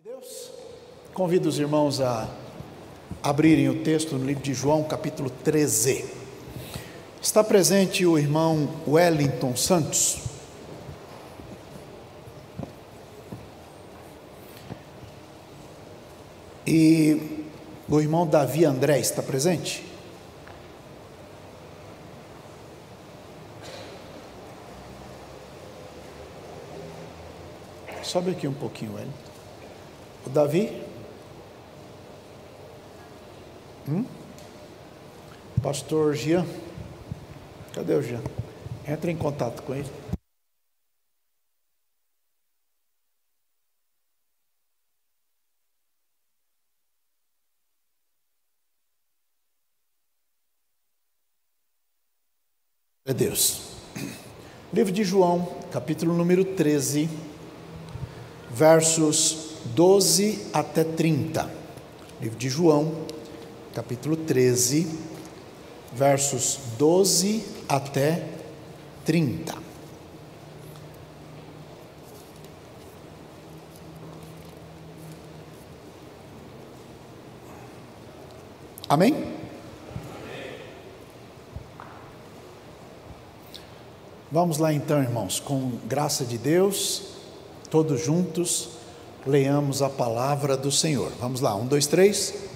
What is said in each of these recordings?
Deus, convido os irmãos a abrirem o texto no livro de João, capítulo 13. Está presente o irmão Wellington Santos. E o irmão Davi André está presente? Sobe aqui um pouquinho, Wellington. O Davi? Pastor Jean? Cadê o Jean? Entra em contato com ele. É Deus. Livro de João, capítulo número 13, versos 12 até 30. Livro de João, capítulo 13, versos 12 até 30. Amém? Vamos lá então, irmãos, com graça de Deus, todos juntos, leiamos a palavra do Senhor. Vamos lá, 1, 2, 3.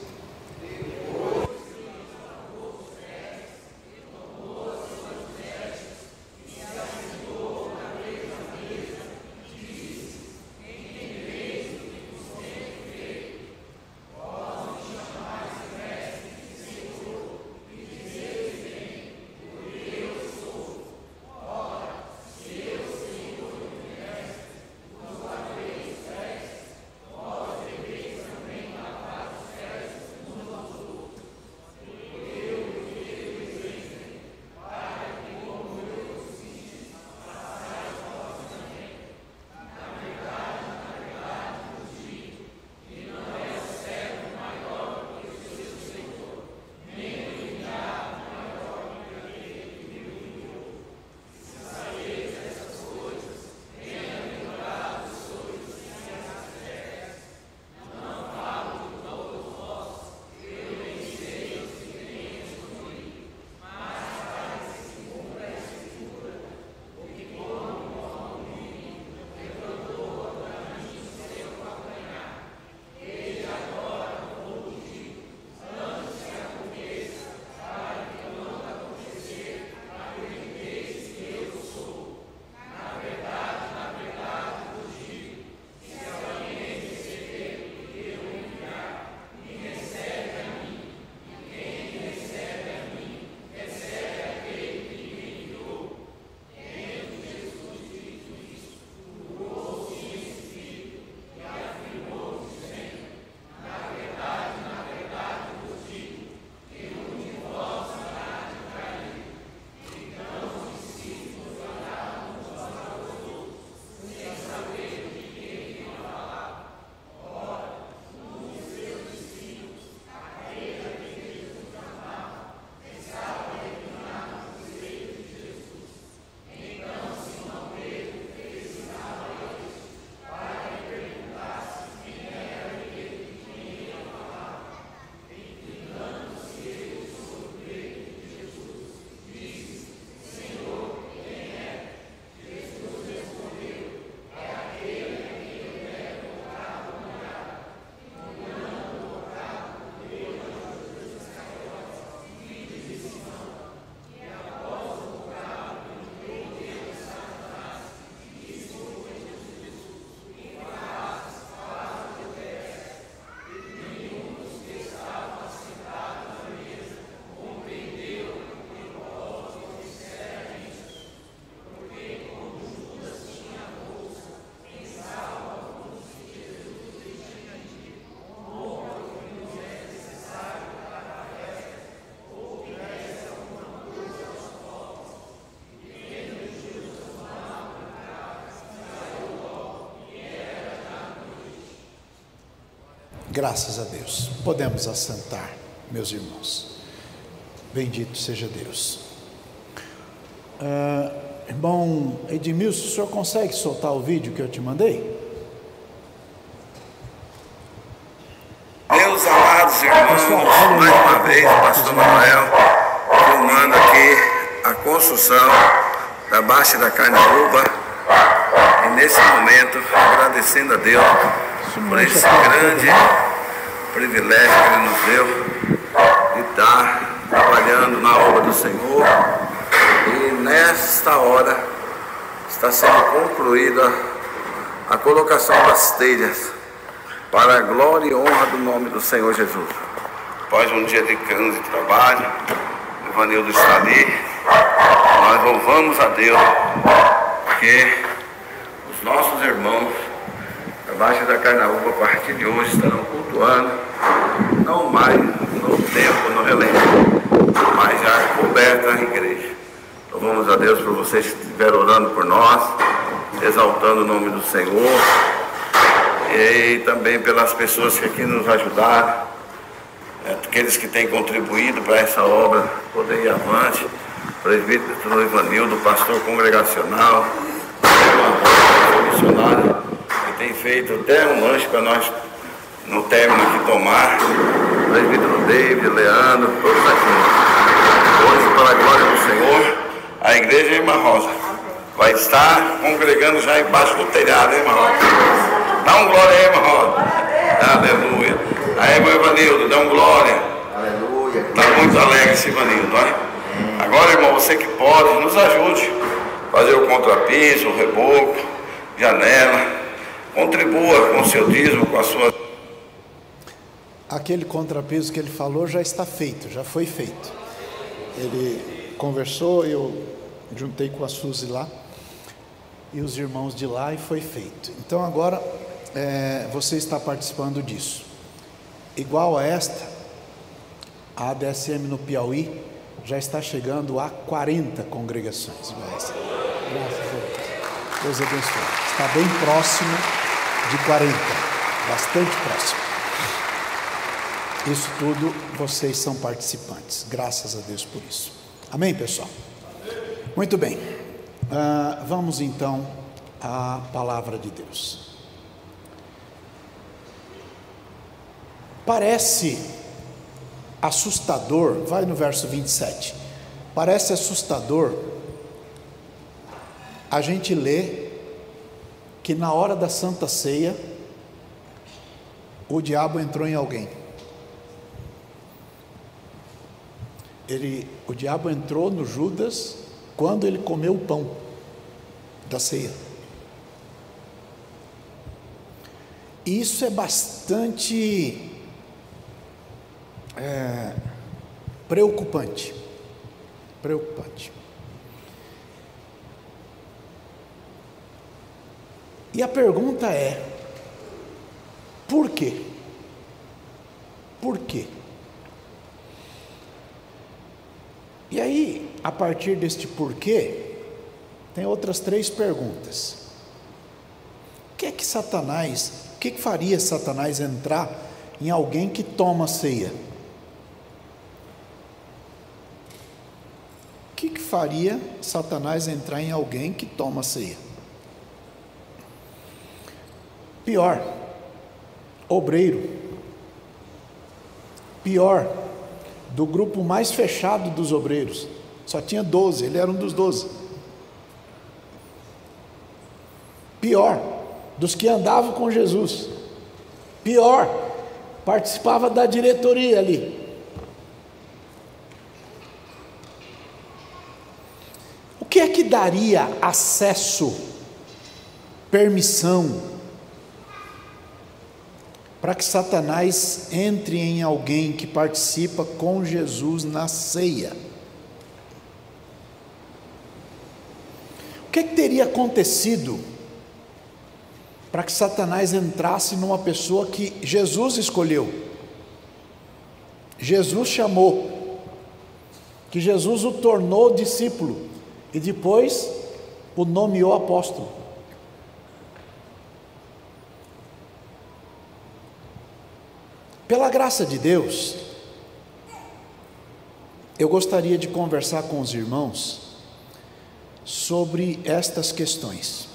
Graças a Deus. Podemos assentar, meus irmãos. Bendito seja Deus. Irmão Edmilson, o senhor consegue soltar o vídeo que eu te mandei? mais uma vez o pastor Manuel filmando aqui a construção da Baixa da Carnaúba, e nesse momento agradecendo a Deus por esse grande privilégio que Ele nos deu de estar trabalhando na obra do Senhor. E nesta hora está sendo concluída a colocação das telhas para a glória e honra do nome do Senhor Jesus. Após um dia de grande trabalho, o Ivanildo está ali. Nós louvamos a Deus porque os nossos irmãos da Baixa da Carnaúba, a partir de hoje, estarão cultuando, não mais no templo, no relento, mas já coberta a igreja. Louvamos a Deus por vocês que estiveram orando por nós, exaltando o nome do Senhor, e também pelas pessoas que aqui nos ajudaram, aqueles que têm contribuído para essa obra poder ir avante. Presbítero Ivanildo, pastor congregacional, missionário, que tem feito até um lanche para nós no término aqui tomar. Presbítero David, Leandro, todos aqui. Hoje, para a glória do Senhor, a igreja Irmã Rosa vai estar congregando já embaixo do telhado, hein, Irmã Rosa? Dá um glória aí, Irmã Rosa. Aleluia. Aí, Irmão Ivanildo, dá um glória. Aleluia. Está muito alegre esse Ivanildo, não é? Agora, irmão, você que pode, nos ajude a fazer o contrapiso, o reboco, janela, contribua com o seu dízimo, com a sua... Aquele contrapiso que ele falou já está feito, já foi feito. Ele conversou, eu juntei com a Suzy lá e os irmãos de lá e foi feito. Então agora você está participando disso. Igual a esta, a ADSM no Piauí já está chegando a 40 congregações. Graças a Deus. Deus abençoe. Está bem próximo de 40, bastante próximo. Isso tudo, vocês são participantes. Graças a Deus por isso. Amém, pessoal? Muito bem. Vamos então à palavra de Deus. Parece assustador, vai no verso 27. Parece assustador a gente ler que na hora da Santa Ceia o diabo entrou em alguém. O diabo entrou no Judas quando ele comeu o pão da ceia. E isso é bastante preocupante. E a pergunta é: por quê? Por quê? E aí, a partir deste porquê, tem outras 3 perguntas. O que faria Satanás entrar em alguém que toma ceia? O que faria Satanás entrar em alguém que toma ceia? Pior, obreiro. Pior, do grupo mais fechado dos obreiros. Só tinha 12, ele era um dos 12. Pior, dos que andavam com Jesus. Pior, participava da diretoria ali. O que é que daria acesso, permissão, para que Satanás entre em alguém que participa com Jesus na ceia? O que teria acontecido para que Satanás entrasse numa pessoa que Jesus escolheu, Jesus chamou, que Jesus o tornou discípulo e depois o nomeou apóstolo? Pela graça de Deus, eu gostaria de conversar com os irmãos sobre estas questões.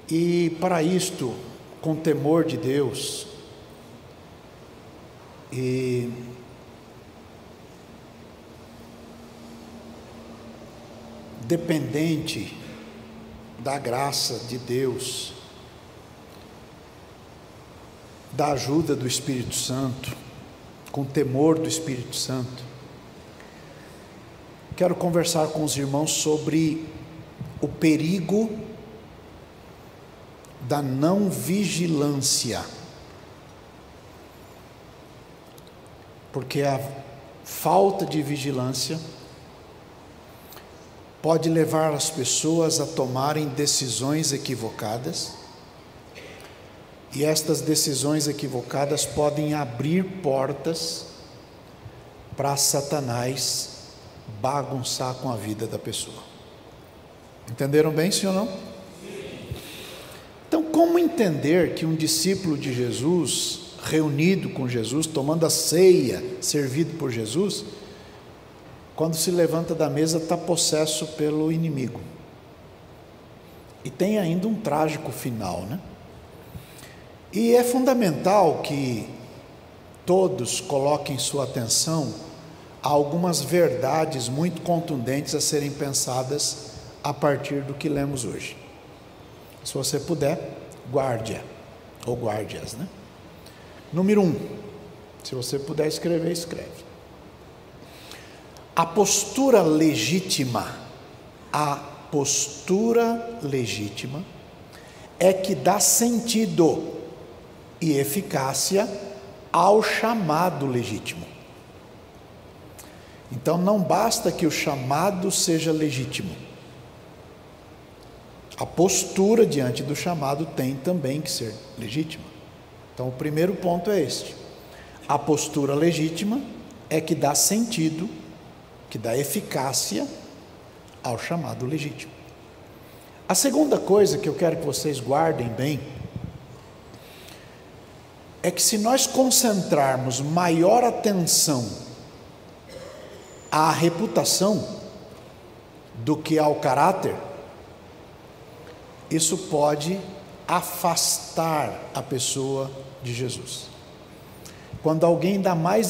E para isto, com temor de Deus, E dependente da graça de Deus, da ajuda do Espírito Santo, com temor do Espírito Santo, quero conversar com os irmãos sobre o perigo da não vigilância, porque a falta de vigilância pode levar as pessoas a tomarem decisões equivocadas, e estas decisões equivocadas podem abrir portas para Satanás bagunçar com a vida da pessoa. Entenderam bem, sim ou não? Então, como entender que um discípulo de Jesus, reunido com Jesus, tomando a ceia, servido por Jesus, quando se levanta da mesa, está possesso pelo inimigo? E tem ainda um trágico final, né? E é fundamental que todos coloquem sua atenção a algumas verdades muito contundentes a serem pensadas a partir do que lemos hoje. Se você puder, guarde-a, ou guarde-as, né? Número 1, se você puder escrever, escreve. A postura legítima é que dá sentido e eficácia ao chamado legítimo. Então não basta que o chamado seja legítimo, a postura diante do chamado tem também que ser legítima. Então o primeiro ponto é este: a postura legítima é que dá sentido, que dá eficácia ao chamado legítimo. A segunda coisa que eu quero que vocês guardem bem é que, se nós concentrarmos maior atenção à reputação do que ao caráter, isso pode afastar a pessoa de Jesus. Quando alguém dá maior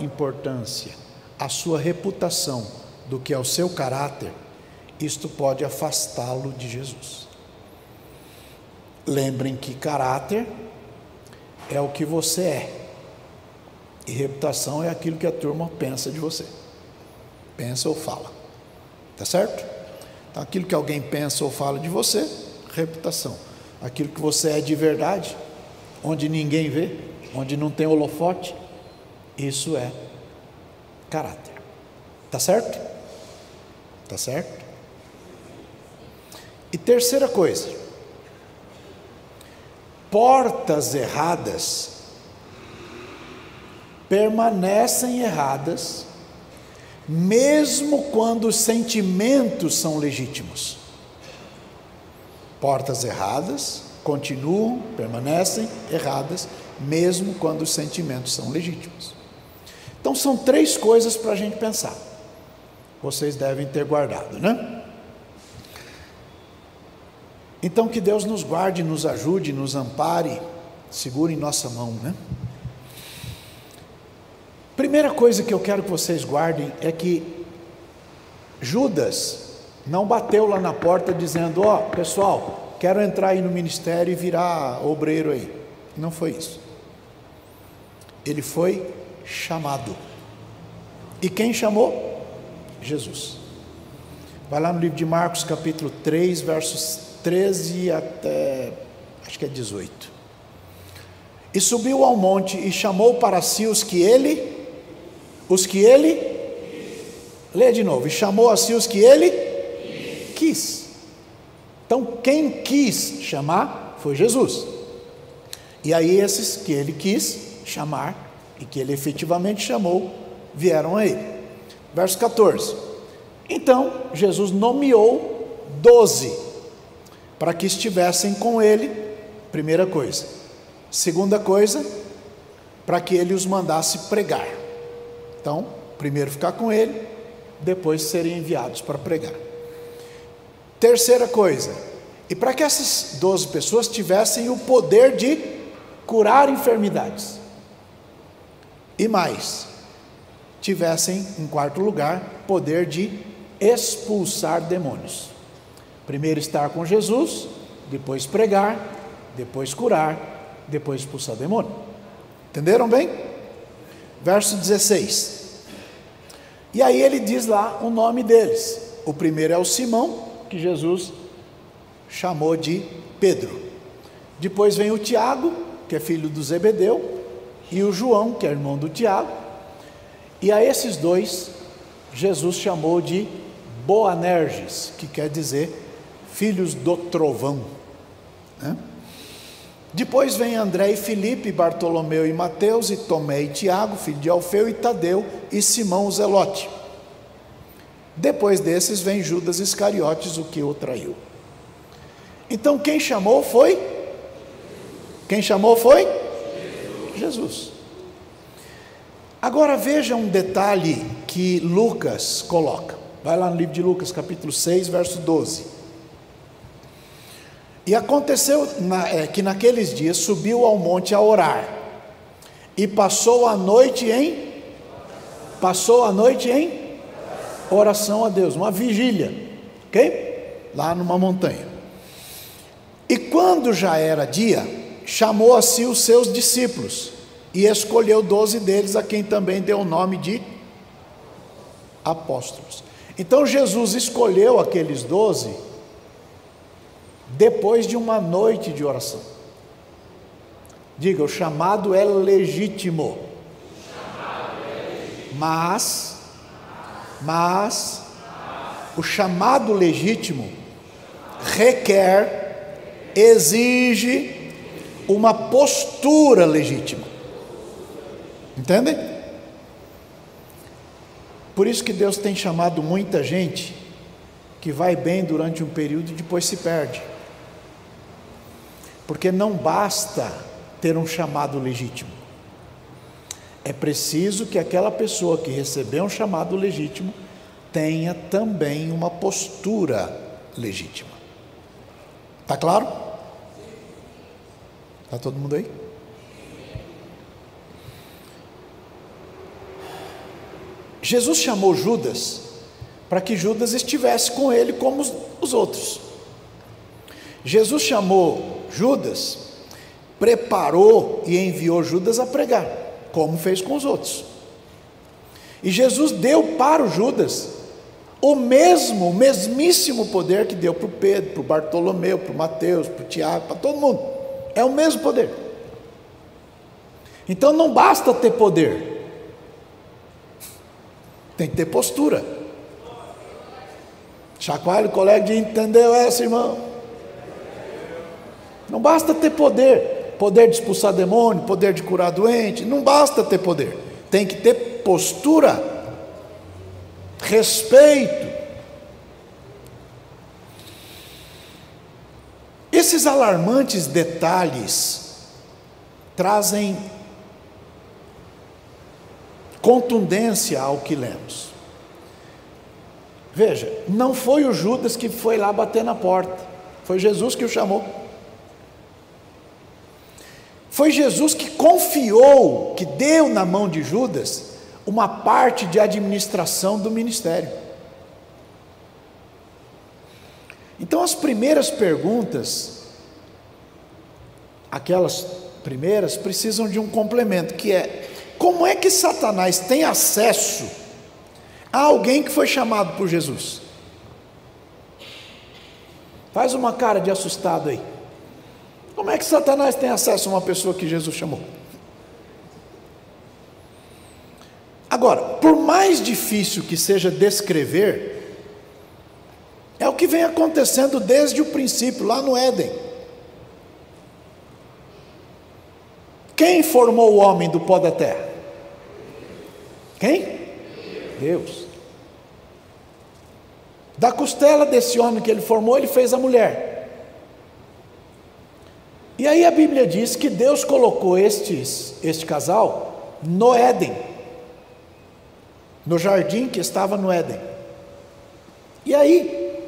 importância à sua reputação do que ao seu caráter, isto pode afastá-lo de Jesus. Lembrem que caráter é o que você é, e reputação é aquilo que a turma pensa de você, pensa ou fala, tá certo? Então, aquilo que alguém pensa ou fala de você, reputação. Aquilo que você é de verdade, onde ninguém vê, onde não tem holofote, isso é caráter. Tá certo? Tá certo? E terceira coisa: portas erradas permanecem erradas, mesmo quando os sentimentos são legítimos. Portas erradas continuam, permanecem erradas, mesmo quando os sentimentos são legítimos. Então são 3 coisas para a gente pensar. Vocês devem ter guardado, né? Então que Deus nos guarde, nos ajude, nos ampare, segure em nossa mão, né? Primeira coisa que eu quero que vocês guardem é que Judas não bateu lá na porta dizendo: ó, pessoal, quero entrar aí no ministério e virar obreiro aí. Não foi isso. Ele foi chamado. E quem chamou? Jesus. Vai lá no livro de Marcos, capítulo 3, versos 13 até, acho que é 18. E subiu ao monte e chamou para si os que ele, lê de novo, e chamou a si os que ele quis. Então quem quis chamar foi Jesus. E aí esses que ele quis chamar e que ele efetivamente chamou, vieram a ele. Verso 14. Então Jesus nomeou 12 para que estivessem com ele. Primeira coisa. Segunda coisa, para que ele os mandasse pregar. Então, primeiro ficar com ele, depois serem enviados para pregar. Terceira coisa, e para que essas 12 pessoas tivessem o poder de curar enfermidades. E mais, tivessem, em quarto lugar, poder de expulsar demônios. Primeiro estar com Jesus, depois pregar, depois curar, depois expulsar demônio. Entenderam bem? Verso 16. E aí ele diz lá o nome deles. O primeiro é o Simão, que Jesus chamou de Pedro. Depois vem o Tiago, que é filho do Zebedeu, e o João, que é irmão do Tiago. E a esses dois, Jesus chamou de Boanerges, que quer dizer filhos do trovão, né? Depois vem André e Filipe, Bartolomeu e Mateus, e Tomé e Tiago, filho de Alfeu, e Tadeu, e Simão o Zelote. Depois desses vem Judas Iscariotes, o que o traiu. Então quem chamou foi? Quem chamou foi? Jesus. Agora veja um detalhe que Lucas coloca. Vai lá no livro de Lucas, capítulo 6, verso 12. E aconteceu que naqueles dias subiu ao monte a orar, e passou a noite em oração a Deus, uma vigília, ok? Lá numa montanha. E quando já era dia, chamou a si os seus discípulos, e escolheu 12 deles, a quem também deu o nome de apóstolos. Então Jesus escolheu aqueles 12 depois de uma noite de oração. Diga, o chamado é legítimo. Mas o chamado legítimo requer, exige uma postura legítima. Entendem? Por isso que Deus tem chamado muita gente que vai bem durante um período e depois se perde. Porque não basta ter um chamado legítimo. É preciso que aquela pessoa que recebeu um chamado legítimo tenha também uma postura legítima. Está claro? Está todo mundo aí? Jesus chamou Judas para que Judas estivesse com ele como os outros. Jesus chamou Judas, preparou e enviou Judas a pregar, como fez com os outros. E Jesus deu para o Judas o mesmíssimo poder que deu para o Pedro, para o Bartolomeu, para o Mateus, para o Tiago, para todo mundo. É o mesmo poder. Então não basta ter poder, tem que ter postura. Chacoalha o colega e entendeu essa, irmão? Não basta ter poder, poder de expulsar demônio, poder de curar doente, não basta ter poder, tem que ter postura, respeito. Esses alarmantes detalhes trazem contundência ao que lemos. Veja, não foi o Judas que foi lá bater na porta, foi Jesus que o chamou. Foi Jesus que confiou, que deu na mão de Judas uma parte de administração do ministério. Então as primeiras perguntas, aquelas primeiras, precisam de um complemento, que é: como é que Satanás tem acesso a alguém que foi chamado por Jesus? Faz uma cara de assustado aí. Como é que Satanás tem acesso a uma pessoa que Jesus chamou? Agora, por mais difícil que seja descrever, é o que vem acontecendo desde o princípio, lá no Éden. Quem formou o homem do pó da terra? Quem? Deus. Da costela desse homem que ele formou, ele fez a mulher. E aí a Bíblia diz que Deus colocou este casal no Éden, no jardim que estava no Éden. E aí,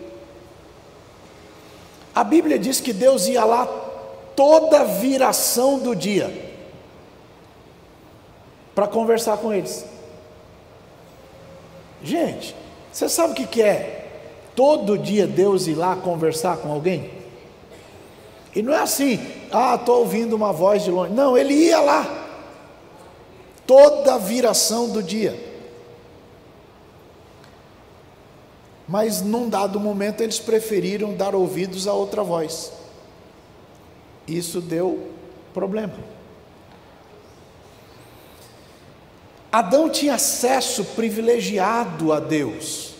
a Bíblia diz que Deus ia lá toda viração do dia para conversar com eles. Gente, você sabe o que é todo dia Deus ir lá conversar com alguém? E não é assim, estou ouvindo uma voz de longe. Não, ele ia lá, toda viração do dia. Mas num dado momento eles preferiram dar ouvidos a outra voz. Isso deu problema. Adão tinha acesso privilegiado a Deus.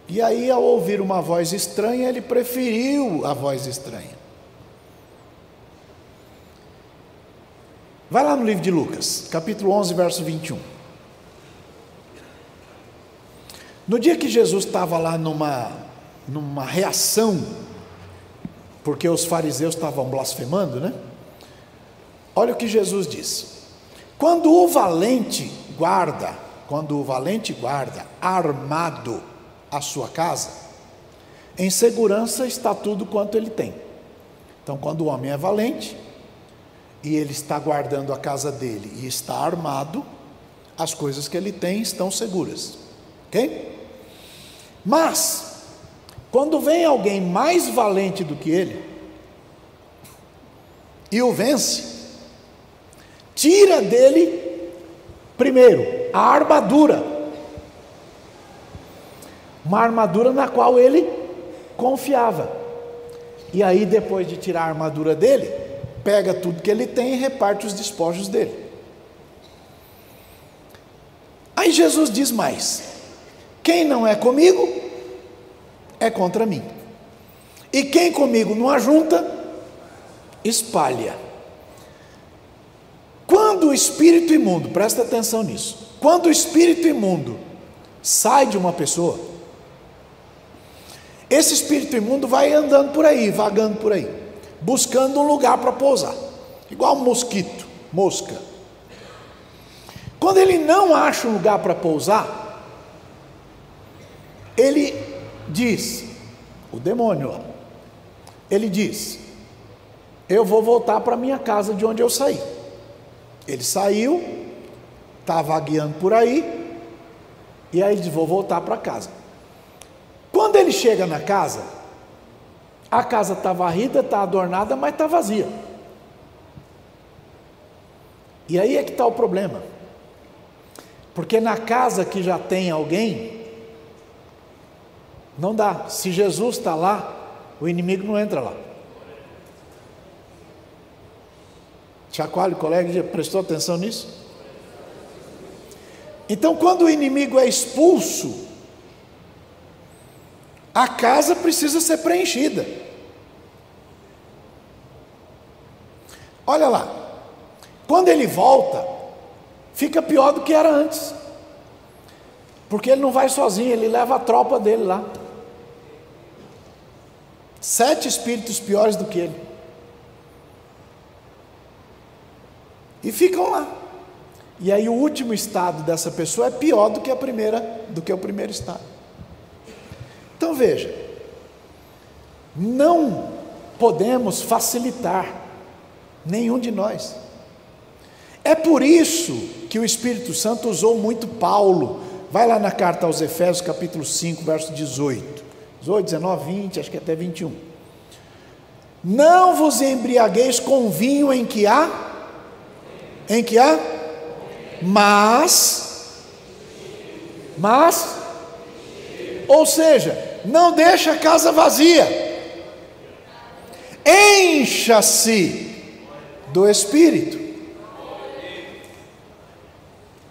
E aí, ao ouvir uma voz estranha, ele preferiu a voz estranha. Vai lá no livro de Lucas, capítulo 11, verso 21. No dia que Jesus estava lá numa reação, porque os fariseus estavam blasfemando, né? Olha o que Jesus disse: quando o valente guarda armado a sua casa, em segurança está tudo quanto ele tem. Então, quando o homem é valente e ele está guardando a casa dele e está armado, as coisas que ele tem estão seguras, ok? Mas quando vem alguém mais valente do que ele e o vence, tira dele primeiro a armadura, uma armadura na qual ele confiava, e aí depois de tirar a armadura dele, pega tudo que ele tem e reparte os despojos dele. Aí Jesus diz mais: quem não é comigo é contra mim, e quem comigo não ajunta, espalha. Quando o espírito imundo, presta atenção nisso, quando o espírito imundo sai de uma pessoa, esse espírito imundo vai andando por aí, vagando por aí, buscando um lugar para pousar, igual um mosquito, mosca. Quando ele não acha um lugar para pousar, ele diz, o demônio, ele diz: eu vou voltar para minha casa de onde eu saí. Ele saiu, está vagueando por aí, e aí ele diz: vou voltar para casa. Quando ele chega na casa, a casa está varrida, está adornada, mas está vazia. E aí é que está o problema, porque na casa que já tem alguém, não dá. Se Jesus está lá, o inimigo não entra lá. Chacoalho, colega, já prestou atenção nisso? Então, quando o inimigo é expulso, a casa precisa ser preenchida. Olha lá, quando ele volta, fica pior do que era antes, porque ele não vai sozinho, ele leva a tropa dele lá, 7 espíritos piores do que ele, e ficam lá. E aí o último estado dessa pessoa é pior do que o primeiro estado. Então veja, não podemos facilitar, nenhum de nós. É por isso que o Espírito Santo usou muito Paulo. Vai lá na carta aos Efésios, capítulo 5, verso 18, 19, 20, acho que até 21. Não vos embriagueis com vinho em que há, mas, ou seja, não deixa a casa vazia, encha-se do Espírito.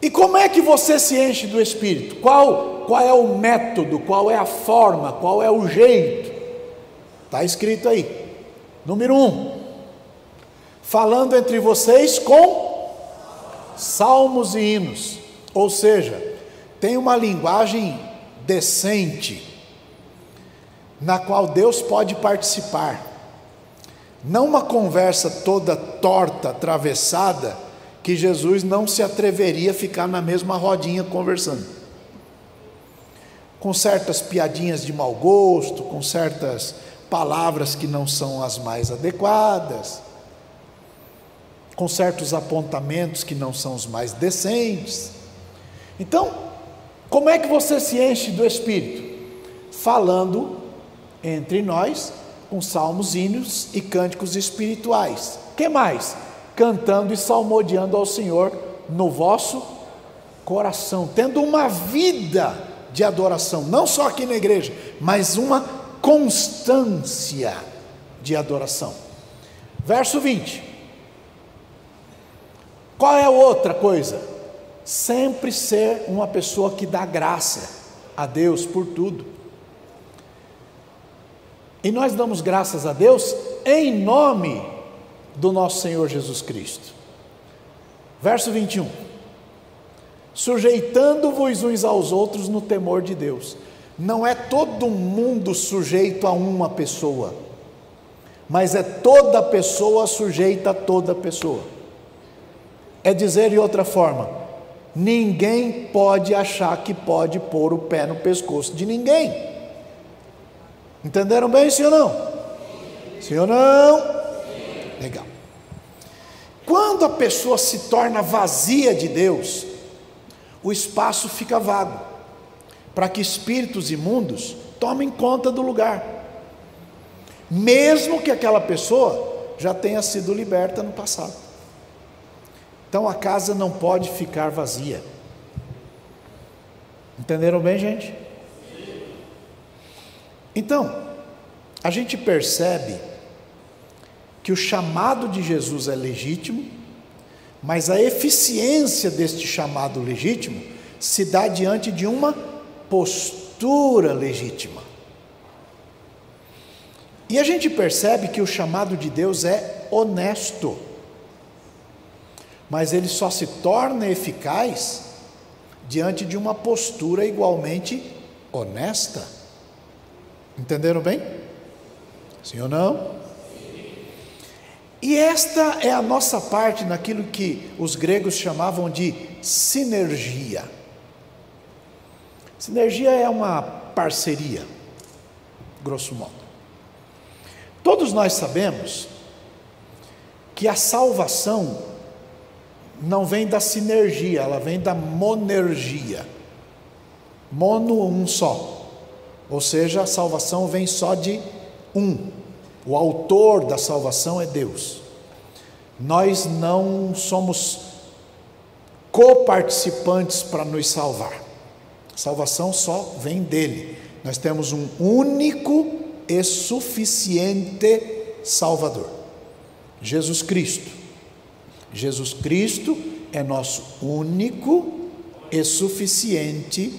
E como é que você se enche do Espírito? Qual é o método, qual é a forma, qual é o jeito? Está escrito aí, número 1, falando entre vocês com salmos e hinos, ou seja, tem uma linguagem decente, na qual Deus pode participar, não uma conversa toda torta, atravessada, que Jesus não se atreveria a ficar na mesma rodinha conversando, com certas piadinhas de mau gosto, com certas palavras que não são as mais adequadas, com certos apontamentos que não são os mais decentes. Então, como é que você se enche do Espírito? Falando entre nós com salmos, hinos e cânticos espirituais. Que mais? Cantando e salmodiando ao Senhor no vosso coração, tendo uma vida de adoração, não só aqui na igreja, mas uma constância de adoração. Verso 20. Qual é a outra coisa? Sempre ser uma pessoa que dá graça a Deus por tudo. E nós damos graças a Deus em nome do nosso Senhor Jesus Cristo. Verso 21. Sujeitando-vos uns aos outros no temor de Deus. Não é todo mundo sujeito a uma pessoa, mas é toda pessoa sujeita a toda pessoa. É dizer de outra forma, ninguém pode achar que pode pôr o pé no pescoço de ninguém. Entenderam bem, sim ou não? Sim ou não? Legal. Quando a pessoa se torna vazia de Deus, o espaço fica vago, para que espíritos imundos tomem conta do lugar, mesmo que aquela pessoa já tenha sido liberta no passado. Então a casa não pode ficar vazia. Entenderam bem, gente? Então, a gente percebe que o chamado de Jesus é legítimo, mas a eficiência deste chamado legítimo se dá diante de uma postura legítima. E a gente percebe que o chamado de Deus é honesto, mas ele só se torna eficaz diante de uma postura igualmente honesta. Entenderam bem? Sim ou não? E esta é a nossa parte naquilo que os gregos chamavam de sinergia. Sinergia é uma parceria, grosso modo. Todos nós sabemos que a salvação não vem da sinergia, ela vem da monergia. Mono, um só. Ou seja, a salvação vem só de um. O autor da salvação é Deus. Nós não somos coparticipantes para nos salvar. A salvação só vem dele. Nós temos um único e suficiente Salvador, Jesus Cristo. Jesus Cristo é nosso único e suficiente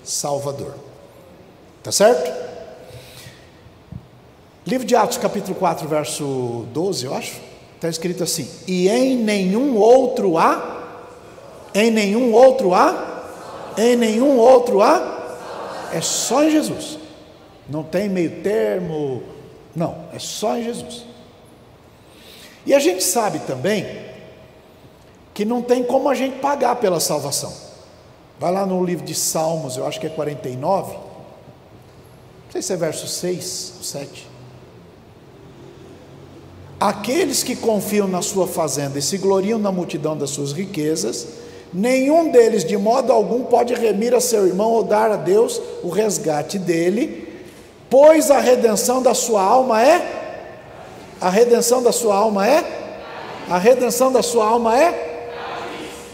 Salvador. Tá certo? Livro de Atos, capítulo 4, verso 12, eu acho, está escrito assim: e em nenhum outro há, é só em Jesus, não tem meio termo, não, é só em Jesus. E a gente sabe também que não tem como a gente pagar pela salvação. Vai lá no livro de Salmos, eu acho que é 49, não sei se é verso 6 ou 7. Aqueles que confiam na sua fazenda e se gloriam na multidão das suas riquezas, nenhum deles de modo algum pode remir a seu irmão ou dar a Deus o resgate dele, pois a redenção da sua alma é?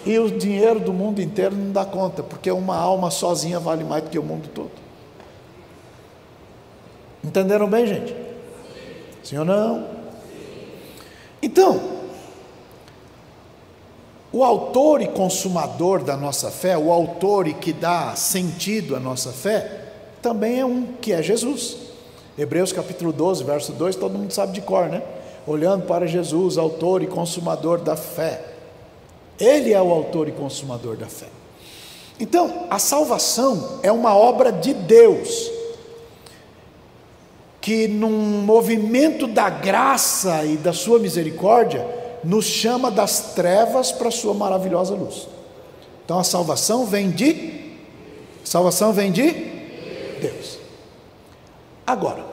E o dinheiro do mundo inteiro não dá conta, porque uma alma sozinha vale mais do que o mundo todo. Entenderam bem, gente? Sim ou não? Então, o autor e consumador da nossa fé, o autor e que dá sentido à nossa fé, também é um, que é Jesus. Hebreus capítulo 12, verso 2, todo mundo sabe de cor, né? Olhando para Jesus, autor e consumador da fé. Ele é o autor e consumador da fé. Então, a salvação é uma obra de Deus, que num movimento da graça e da sua misericórdia, nos chama das trevas para a sua maravilhosa luz. Então a salvação vem de Deus. Agora,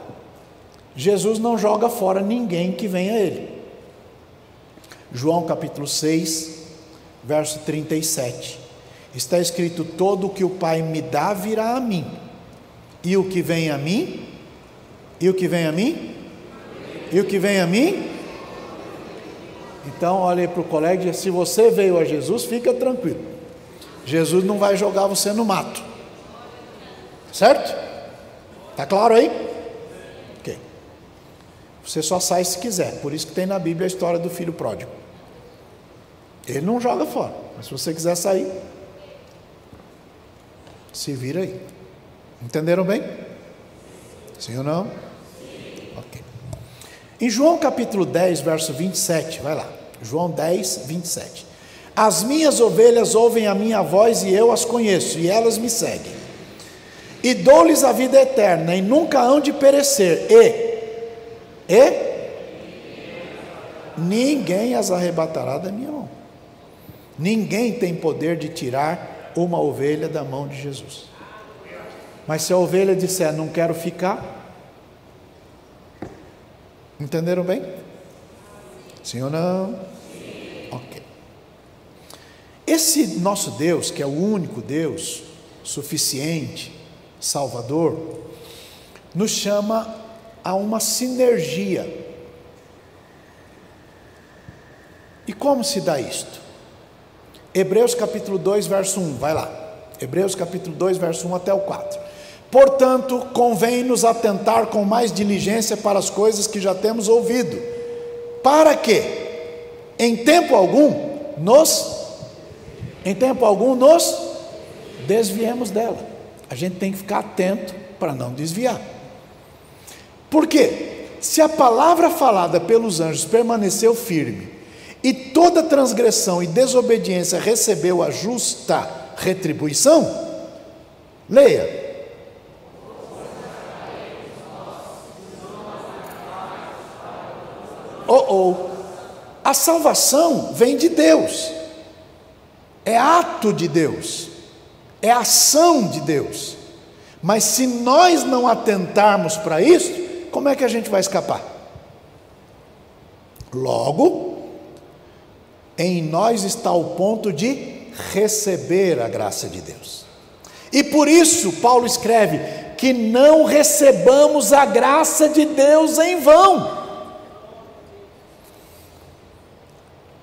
Jesus não joga fora ninguém que venha a Ele. João capítulo 6, verso 37. Está escrito: todo o que o Pai me dá virá a mim, e o que vem a mim, e o que vem a mim, e o que vem a mim. Então olhe para o colega e diz: se você veio a Jesus, fica tranquilo, Jesus não vai jogar você no mato, certo? Está claro aí? Ok. Você só sai se quiser, por isso que tem na Bíblia a história do filho pródigo. Ele não joga fora, mas se você quiser sair, se vira aí. Entenderam bem? Sim ou não? Sim. Ok. Em João capítulo 10, verso 27, vai lá. João 10, 27. As minhas ovelhas ouvem a minha voz e eu as conheço, e elas me seguem. E dou-lhes a vida eterna, e nunca hão de perecer, e ninguém as arrebatará da minha mão. Ninguém tem poder de tirar uma ovelha da mão de Jesus. Mas se a ovelha disser: não quero ficar, entenderam bem? Sim ou não? Sim. Ok. Esse nosso Deus, que é o único Deus, suficiente, Salvador, nos chama a uma sinergia. E como se dá isto? Hebreus capítulo 2, verso 1, vai lá. Hebreus capítulo 2, verso 1 até o 4. Portanto, convém-nos atentar com mais diligência para as coisas que já temos ouvido, para que, em tempo algum nos desviemos dela. A gente tem que ficar atento para não desviar. Por quê? Se a palavra falada pelos anjos permaneceu firme, e toda transgressão e desobediência recebeu a justa retribuição, leia. A salvação vem de Deus, é ato de Deus, é ação de Deus. Mas se nós não atentarmos para isso, como é que a gente vai escapar? Logo, em nós está o ponto de receber a graça de Deus. E por isso Paulo escreve que não recebamos a graça de Deus em vão.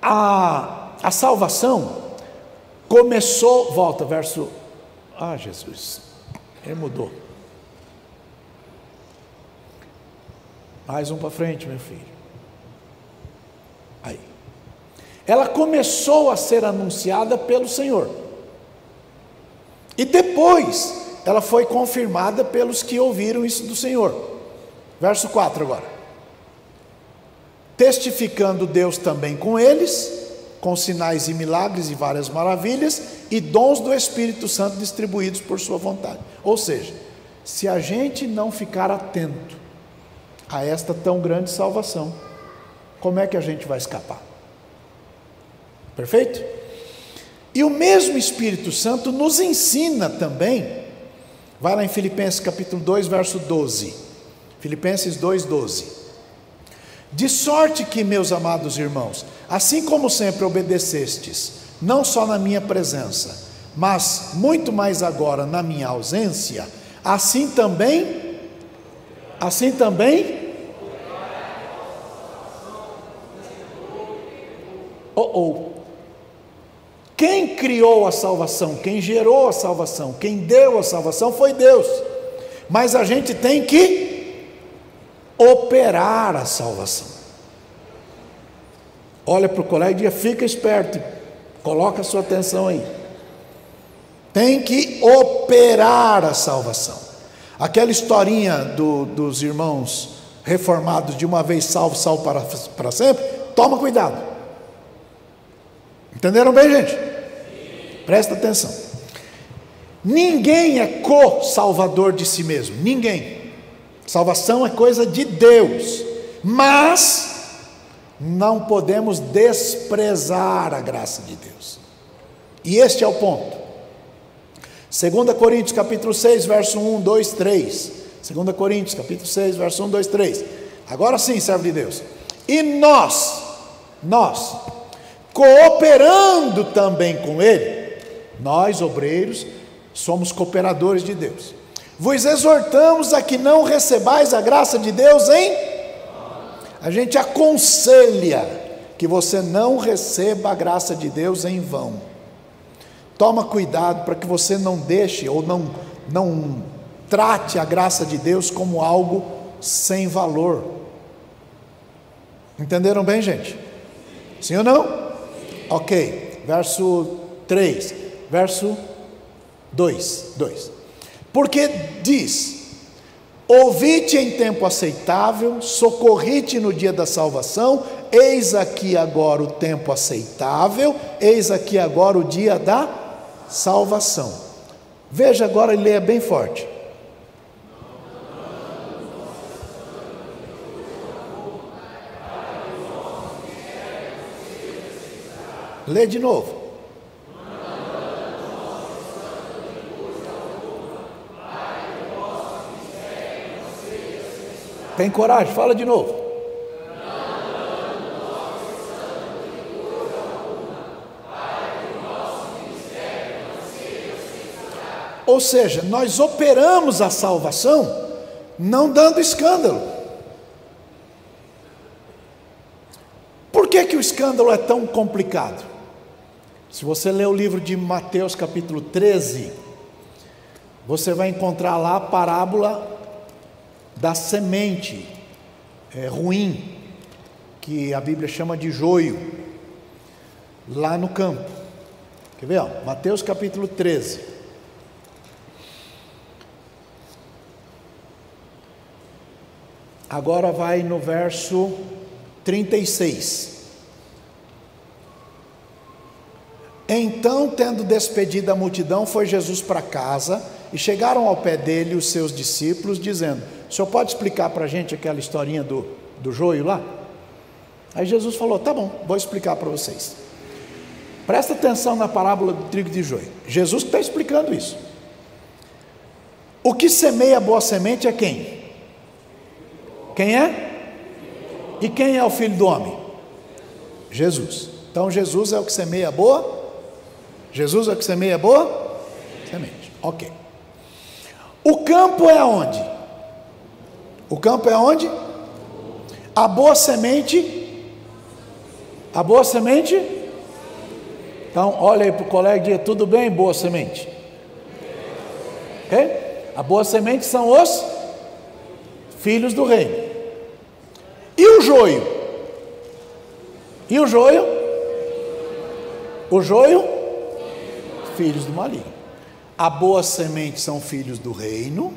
A salvação começou, volta, verso, Jesus, ele mudou. Mais um para frente, meu filho. Aí. Ela começou a ser anunciada pelo Senhor. E depois, ela foi confirmada pelos que ouviram isso do Senhor. Verso 4 agora. Testificando Deus também com eles, com sinais e milagres e várias maravilhas, e dons do Espírito Santo distribuídos por sua vontade. Ou seja, se a gente não ficar atento a esta tão grande salvação, como é que a gente vai escapar? Perfeito? E o mesmo Espírito Santo nos ensina também, vai lá em Filipenses capítulo 2, verso 12, Filipenses 2, 12. De sorte que, meus amados irmãos, assim como sempre obedecestes, não só na minha presença, mas muito mais agora na minha ausência, assim também, quem criou a salvação, quem gerou a salvação, quem deu a salvação foi Deus, mas a gente tem que operar a salvação. Olha para o colega e diga: fica esperto, coloca a sua atenção aí. Tem que operar a salvação. Aquela historinha dos irmãos reformados, de uma vez salvo, salvo para sempre, toma cuidado. Entenderam bem, gente? Presta atenção. Ninguém é co-salvador de si mesmo, ninguém. Salvação é coisa de Deus, mas não podemos desprezar a graça de Deus. E este é o ponto. 2 Coríntios capítulo 6, verso 1, 2, 3. 2 Coríntios capítulo 6, verso 1, 2, 3. Agora sim, servo de Deus. E nós, cooperando também com Ele, nós, obreiros, somos cooperadores de Deus. Vos exortamos a que não recebais a graça de Deus em... A gente aconselha que você não receba a graça de Deus em vão. Toma cuidado para que você não deixe ou não trate a graça de Deus como algo sem valor. Entenderam bem, gente? Sim ou não? Ok, verso 3, verso 2. Porque diz: ouvi-te em tempo aceitável, socorri-te no dia da salvação, eis aqui agora o tempo aceitável, eis aqui agora o dia da salvação. Veja agora e leia bem forte. Lê de novo. Tem coragem? Fala de novo. Ou seja, nós operamos a salvação não dando escândalo. Por que o escândalo é tão complicado? Se você ler o livro de Mateus capítulo 13, você vai encontrar lá a parábola da semente ruim, que a Bíblia chama de joio, lá no campo. Quer ver? Mateus capítulo 13. Agora vai no verso 36. Então, tendo despedido a multidão, foi Jesus para casa, e chegaram ao pé dele os seus discípulos, dizendo: o senhor pode explicar para a gente aquela historinha do joio lá? Aí Jesus falou: tá bom, vou explicar para vocês. Presta atenção na parábola do trigo e de joio. Jesus que está explicando isso. O que semeia a boa semente é quem? Quem é? E quem é o Filho do Homem? Jesus. Então Jesus é o que semeia a boa? Jesus é o que semeia a boa semente. Ok. O campo é aonde? O campo é onde? A boa semente. A boa semente. Então olha aí para o colega e diga: tudo bem, boa semente? Ok? A boa semente são os filhos do reino. E o joio? E o joio? O joio? Filhos do maligno. A boa semente são filhos do reino,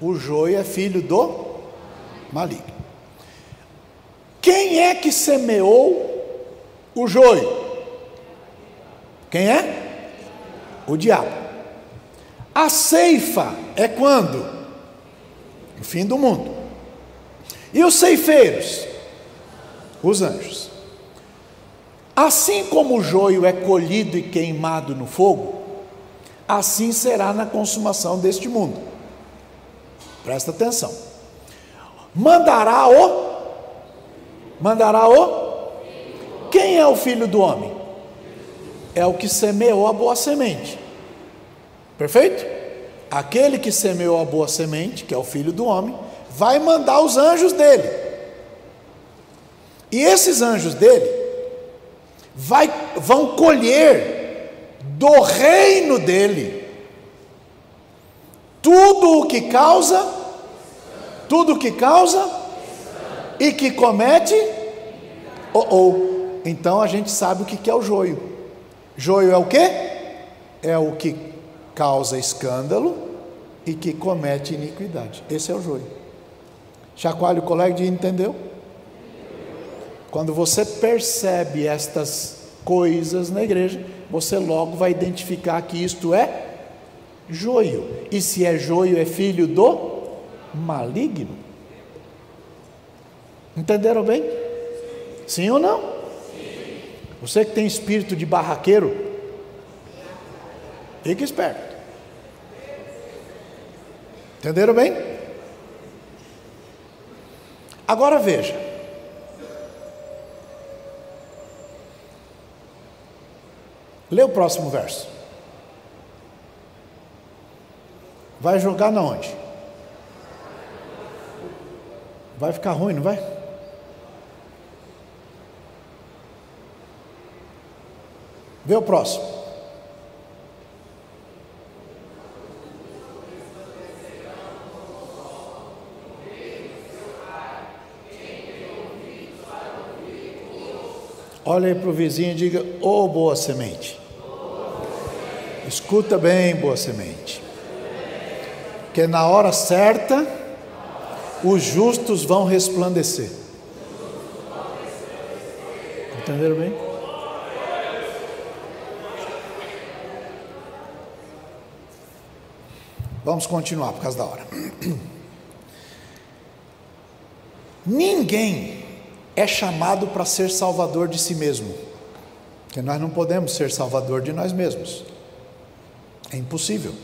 o joio é filho do maligno. Quem é que semeou o joio? Quem é? O diabo. A ceifa é quando? No fim do mundo. E os ceifeiros? Os anjos. Assim como o joio é colhido e queimado no fogo, assim será na consumação deste mundo. Presta atenção. Mandará o? Quem é o Filho do Homem? É o que semeou a boa semente. Perfeito? Aquele que semeou a boa semente, que é o Filho do Homem, vai mandar os anjos dele. E esses anjos dele vão colher do reino dele tudo o que causa e que comete. Então a gente sabe o que é o joio. Joio é o quê? É o que causa escândalo e que comete iniquidade. Esse é o joio. Chacoalha o colega e entendeu? Quando você percebe estas coisas na igreja, você logo vai identificar que isto é joio. E se é joio, é filho do maligno. Entenderam bem? Sim ou não? Sim. Você que tem espírito de barraqueiro, fique esperto. Entenderam bem? Agora veja, lê o próximo verso. Vai jogar na onde? Vai ficar ruim, não vai? Vê o próximo. Olha aí para o vizinho e diga: ô boa semente. Escuta bem, boa semente. Porque na hora certa, os justos vão resplandecer. Entenderam bem? Vamos continuar por causa da hora. Ninguém é chamado para ser salvador de si mesmo, porque nós não podemos ser salvador de nós mesmos, é impossível.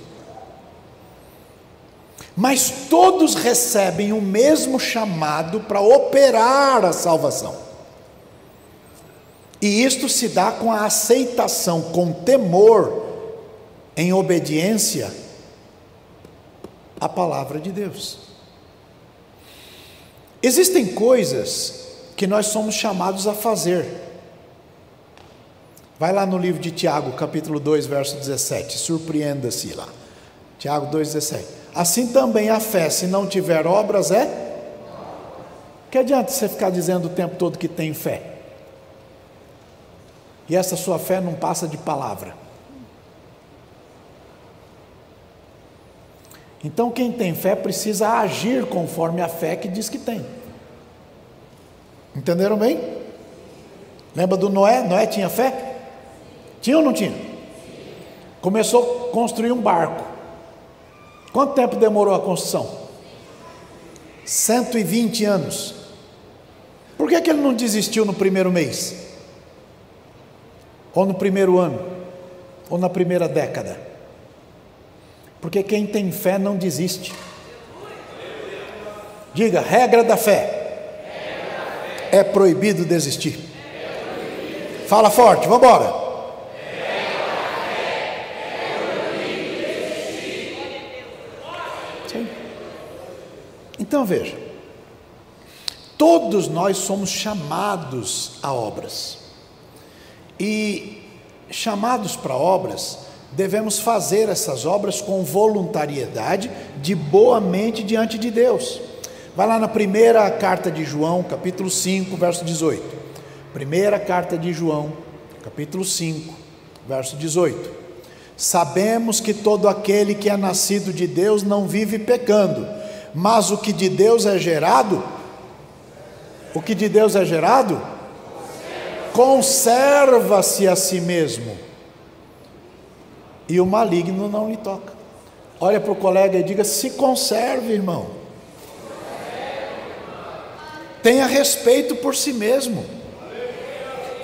Mas todos recebem o mesmo chamado para operar a salvação, e isto se dá com a aceitação, com temor, em obediência à palavra de Deus. Existem coisas que nós somos chamados a fazer. Vai lá no livro de Tiago, capítulo 2, verso 17, surpreenda-se lá. Tiago 2,17. Assim também a fé, se não tiver obras, que adianta você ficar dizendo o tempo todo que tem fé? E essa sua fé não passa de palavra. Então quem tem fé precisa agir conforme a fé que diz que tem. Entenderam bem? Lembra do Noé? Noé tinha fé? Tinha ou não tinha? Começou a construir um barco. Quanto tempo demorou a construção? 120 anos. Por que ele não desistiu no primeiro mês? Ou no primeiro ano? Ou na primeira década? Porque quem tem fé não desiste. Diga: regra da fé. É proibido desistir. Fala forte, vamos embora. Então veja, todos nós somos chamados a obras, e chamados para obras, devemos fazer essas obras com voluntariedade, de boa mente diante de Deus. Vai lá na primeira carta de João, capítulo 5, verso 18. Primeira carta de João, capítulo 5, verso 18. Sabemos que todo aquele que é nascido de Deus não vive pecando, mas o que de Deus é gerado, conserva-se a si mesmo, e o maligno não lhe toca. Olha para o colega e diga: se conserve, irmão. Tenha respeito por si mesmo,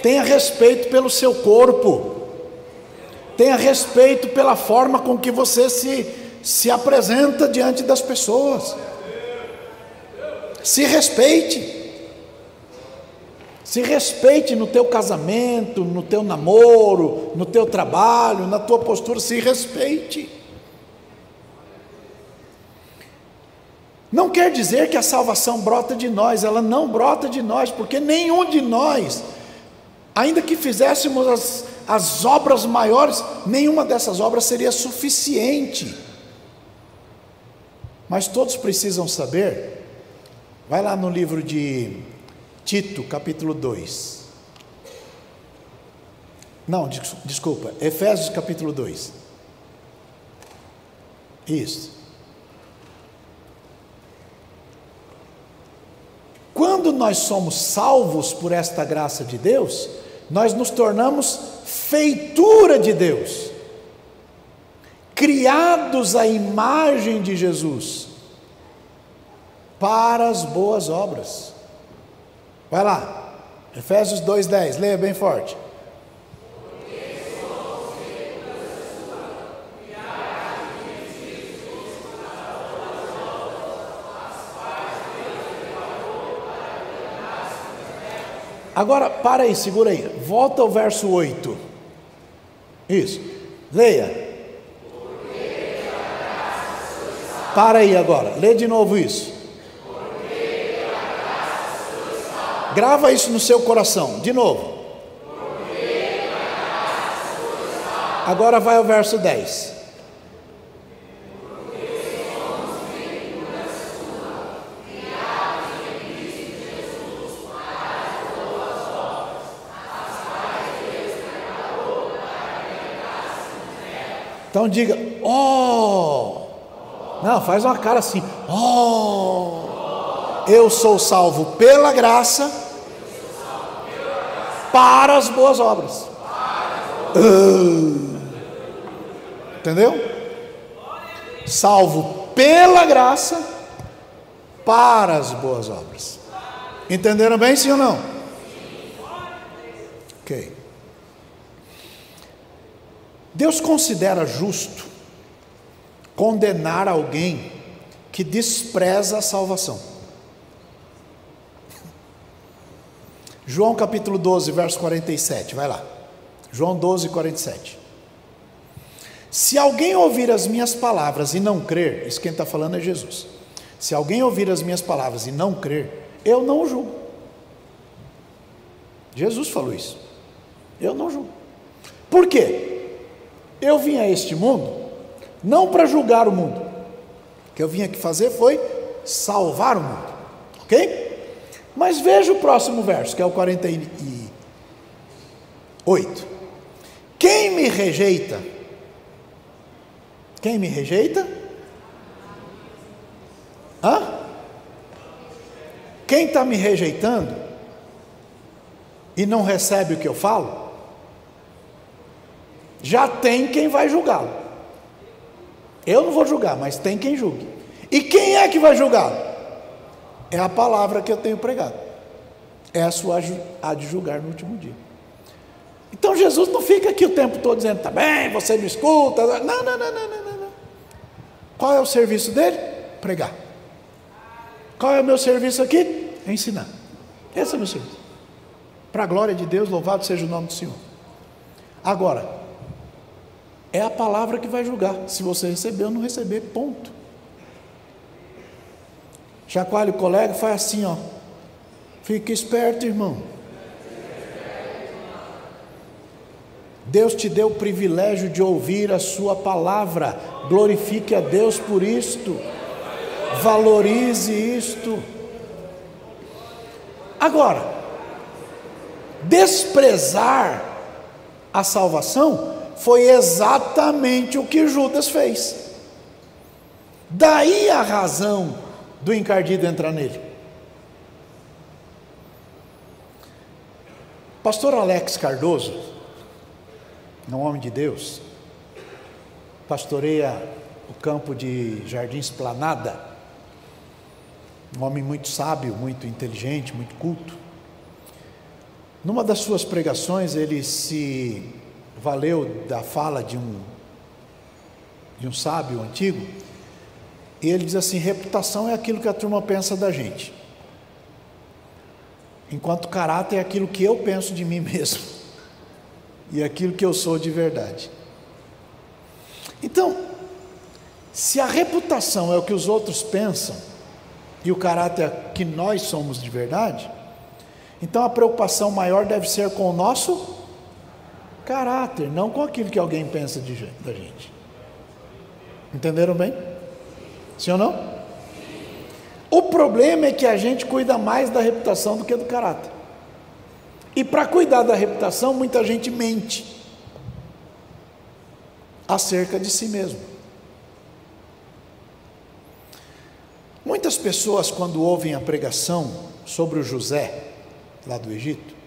tenha respeito pelo seu corpo, tenha respeito pela forma com que você se apresenta diante das pessoas. Se respeite no teu casamento, no teu namoro, no teu trabalho, na tua postura. Se respeite. Não quer dizer que a salvação brota de nós, ela não brota de nós, porque nenhum de nós, ainda que fizéssemos as obras maiores, nenhuma dessas obras seria suficiente. Mas todos precisam saber. Vai lá no livro de Tito, capítulo 2. Não, desculpa, Efésios capítulo 2. Isso. Quando nós somos salvos por esta graça de Deus, nós nos tornamos feitura de Deus, criados à imagem de Jesus, para as boas obras. Vai lá, Efésios 2:10, leia bem forte. Agora, para aí, segura aí. Volta ao verso 8. Isso. Leia. Para aí agora. Lê de novo isso. Grava isso no seu coração. De novo. Agora vai ao verso 10. Então diga, oh, não, faz uma cara assim, oh, eu sou salvo pela graça para as boas obras. Entendeu? Salvo pela graça para as boas obras. Entenderam bem, sim ou não? Ok. Deus considera justo condenar alguém que despreza a salvação. João capítulo 12, verso 47, vai lá. João 12, 47. Se alguém ouvir as minhas palavras e não crer, isso quem está falando é Jesus. Se alguém ouvir as minhas palavras e não crer, eu não o julgo. Jesus falou isso. Eu não julgo. Por quê? Eu vim a este mundo não para julgar o mundo. O que eu vim aqui fazer foi salvar o mundo. Ok? Mas veja o próximo verso, que é o 48. Quem me rejeita? Quem me rejeita? Hã? Quem está me rejeitando e não recebe o que eu falo, já tem quem vai julgá-lo. Eu não vou julgar, mas tem quem julgue. E quem é que vai julgá-lo? É a palavra que eu tenho pregado. Essa há de julgar no último dia. Então Jesus não fica aqui o tempo todo dizendo, tá bem, você me escuta. Não. Qual é o serviço dele? Pregar. Qual é o meu serviço aqui? Ensinar. Esse é o meu serviço. Para a glória de Deus, louvado seja o nome do Senhor. Agora, é a palavra que vai julgar, se você receber ou não receber, ponto. Chacoalha o colega, faz assim, ó. Fica esperto, irmão. Deus te deu o privilégio de ouvir a sua palavra. Glorifique a Deus por isto. Valorize isto. Agora, desprezar a salvação foi exatamente o que Judas fez. Daí a razão do encardido entrar nele. Pastor Alex Cardoso, um homem de Deus, pastoreia o campo de Jardim Esplanada, um homem muito sábio, muito inteligente, muito culto. Numa das suas pregações, ele se valeu da fala de um sábio antigo, e ele diz assim: reputação é aquilo que a turma pensa da gente, enquanto caráter é aquilo que eu penso de mim mesmo, e aquilo que eu sou de verdade. Então, se a reputação é o que os outros pensam, e o caráter é que nós somos de verdade, então a preocupação maior deve ser com o nosso caráter, não com aquilo que alguém pensa da gente. Entenderam bem? Sim ou não? O problema é que a gente cuida mais da reputação do que do caráter. E para cuidar da reputação, muita gente mente acerca de si mesmo. Muitas pessoas, quando ouvem a pregação sobre o José, lá do Egito,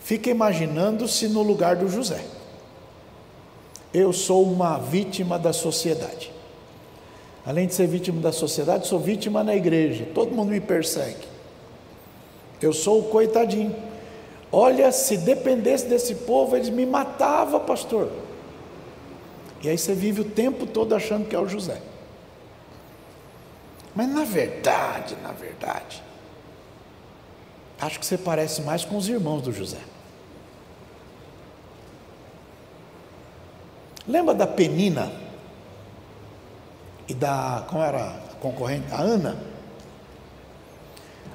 fica imaginando-se no lugar do José. Eu sou uma vítima da sociedade. Além de ser vítima da sociedade, sou vítima na igreja. Todo mundo me persegue. Eu sou o coitadinho. Olha, se dependesse desse povo, eles me matavam, pastor. E aí você vive o tempo todo achando que é o José. Mas na verdade, Acho que você parece mais com os irmãos do José. Lembra da Penina e da, como era a concorrente, a Ana?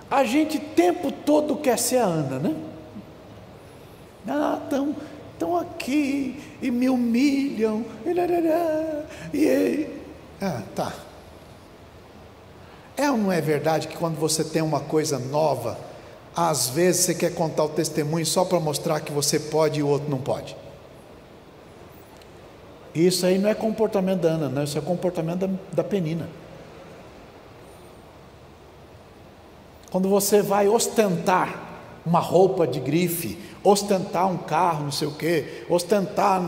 A gente o tempo todo quer ser a Ana, né? Estão aqui e me humilham, tá. É ou não é verdade que quando você tem uma coisa nova, às vezes você quer contar o testemunho só para mostrar que você pode e o outro não pode? Isso aí não é comportamento da Ana, não, isso é comportamento da Penina. Quando você vai ostentar uma roupa de grife, ostentar um carro, não sei o quê, ostentar...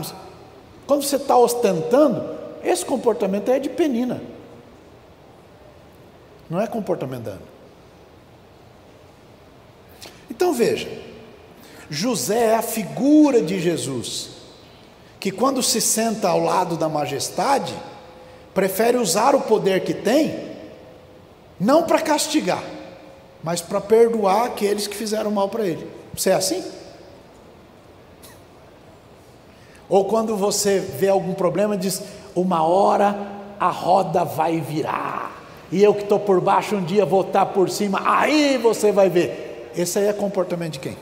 Quando você está ostentando, esse comportamento é de Penina. Não é comportamento da Ana. Então veja, José é a figura de Jesus, que quando se senta ao lado da majestade, prefere usar o poder que tem, não para castigar, mas para perdoar aqueles que fizeram mal para ele. Você é assim? Ou quando você vê algum problema, diz, uma hora a roda vai virar, e eu que estou por baixo um dia vou estar por cima, aí você vai ver. Esse aí é comportamento de quem?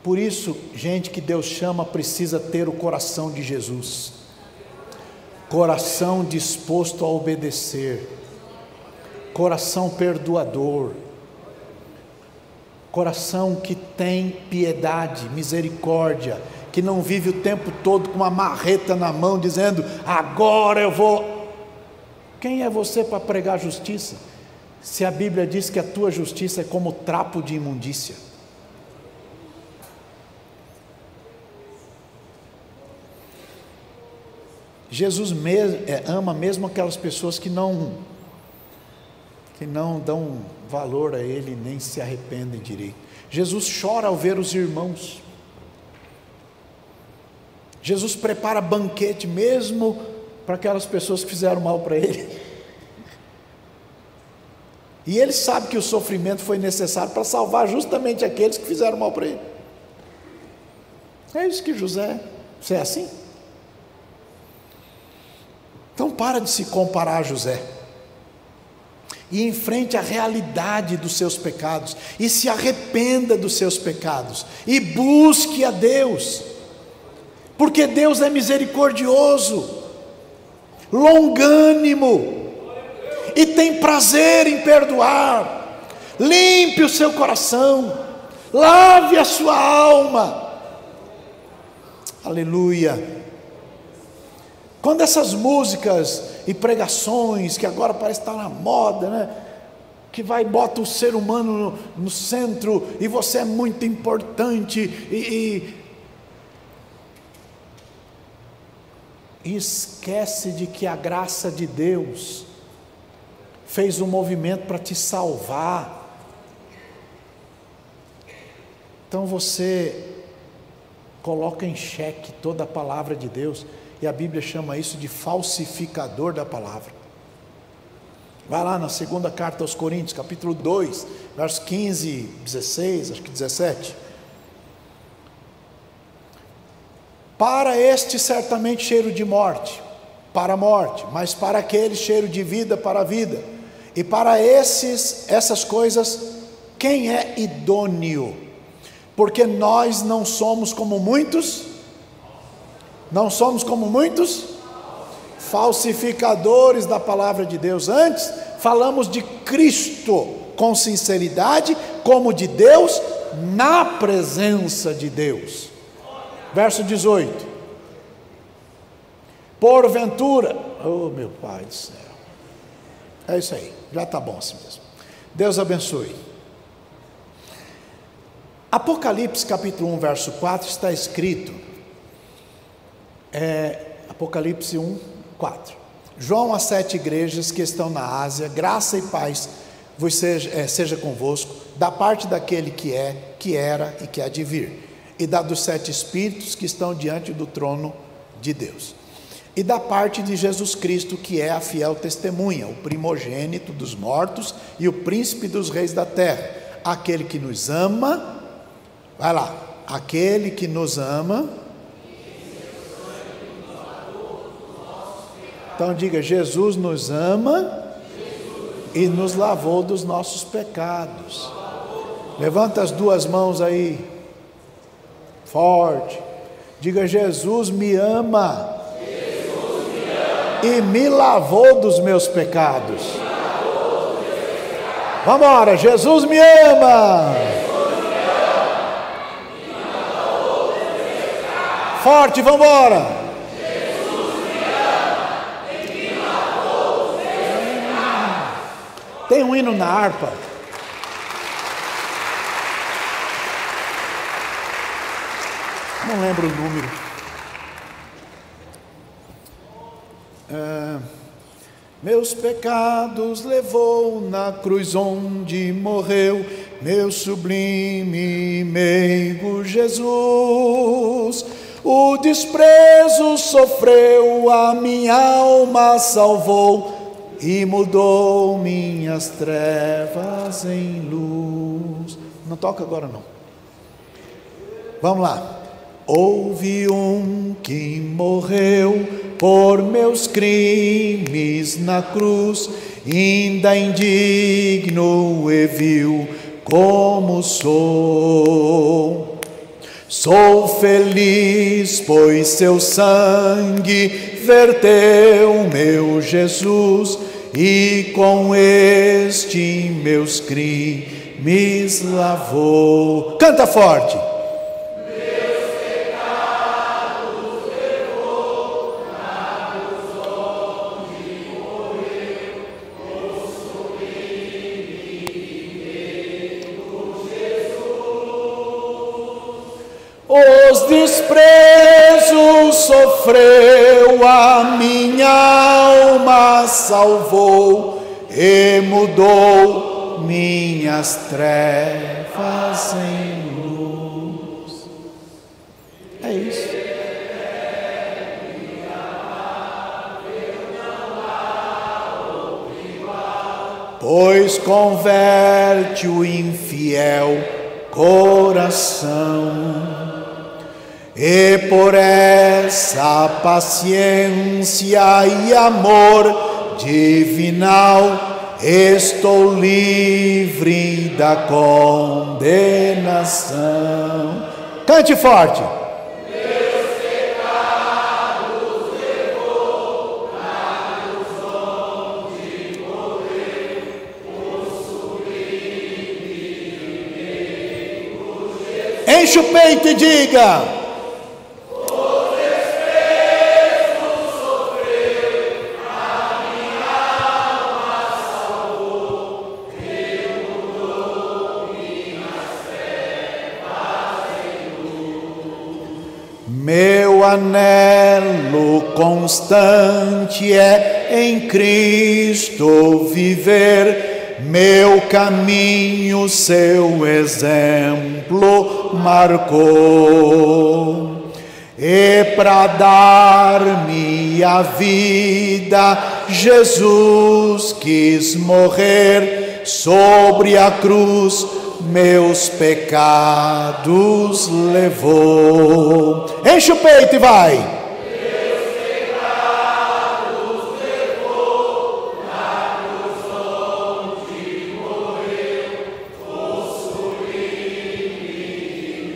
Por isso, gente que Deus chama precisa ter o coração de Jesus, coração disposto a obedecer, coração perdoador, coração que tem piedade, misericórdia, que não vive o tempo todo com uma marreta na mão dizendo, agora eu vou. Quem é você para pregar justiça, se a Bíblia diz que a tua justiça é como trapo de imundícia? Jesus ama mesmo aquelas pessoas que não dão valor a Ele, nem se arrependem direito. Jesus chora ao ver os irmãos. Jesus prepara banquete mesmo para aquelas pessoas que fizeram mal para Ele. E Ele sabe que o sofrimento foi necessário para salvar justamente aqueles que fizeram mal para Ele. É isso que José, você é assim? Então para de se comparar a José, e enfrente a realidade dos seus pecados, e se arrependa dos seus pecados, e busque a Deus, porque Deus é misericordioso, longânimo, e tem prazer em perdoar. Limpe o seu coração, lave a sua alma, aleluia. Quando essas músicas e pregações, que agora parece estar na moda, né? Que bota o ser humano no centro, e você é muito importante, e esquece de que a graça de Deus fez um movimento para te salvar. Então você coloca em xeque toda a palavra de Deus, e a Bíblia chama isso de falsificador da palavra. Vai lá na segunda carta aos Coríntios, capítulo 2, versos 15, 16, acho que 17. Para este certamente cheiro de morte, para a morte, mas para aquele cheiro de vida, para a vida. E para essas coisas, quem é idôneo? Porque nós não somos como muitos falsificadores da palavra de Deus. Antes, falamos de Cristo com sinceridade, como de Deus, na presença de Deus. Verso 18. Porventura, oh meu Pai do céu, é isso aí, já está bom assim mesmo. Deus abençoe. Apocalipse capítulo 1, verso 4 está escrito, Apocalipse 1, 4. João às 7 igrejas que estão na Ásia, graça e paz seja convosco, da parte daquele que é, que era e que há de vir, e da dos 7 espíritos que estão diante do trono de Deus. e da parte de Jesus Cristo, que é a fiel testemunha, o primogênito dos mortos e o príncipe dos reis da terra, aquele que nos ama, vai lá, aquele que nos ama, então diga, Jesus nos ama e nos lavou dos nossos pecados. Levanta as duas mãos aí, forte, diga, Jesus me ama e me lavou dos meus pecados. Vamos embora, Jesus me ama. Forte, vamos embora. Tem um hino na harpa. Não lembro o número. Meus pecados levou na cruz onde morreu, meu sublime meigo Jesus. O desprezo sofreu, a minha alma salvou e mudou minhas trevas em luz. Não toca agora não. Vamos lá. Houve um que morreu por meus crimes na cruz, ainda indigno e vil como sou. Sou feliz, pois seu sangue verteu meu Jesus, e com este meus crimes lavou. Canta forte. Os desprezos sofreu, a minha alma salvou e mudou minhas trevas em luz. É isso. Pois converte o infiel coração, e por essa paciência e amor divinal estou livre da condenação. Cante forte. Meus pecados levou na cruz onde morreu, o sublime meigo Jesus. Enche o peito e diga. Meu anelo constante é em Cristo viver, meu caminho seu exemplo marcou, e para dar-me a vida Jesus quis morrer sobre a cruz, meus pecados levou. Enche o peito e vai. Meus pecados levou na cruz onde morreu, o sublime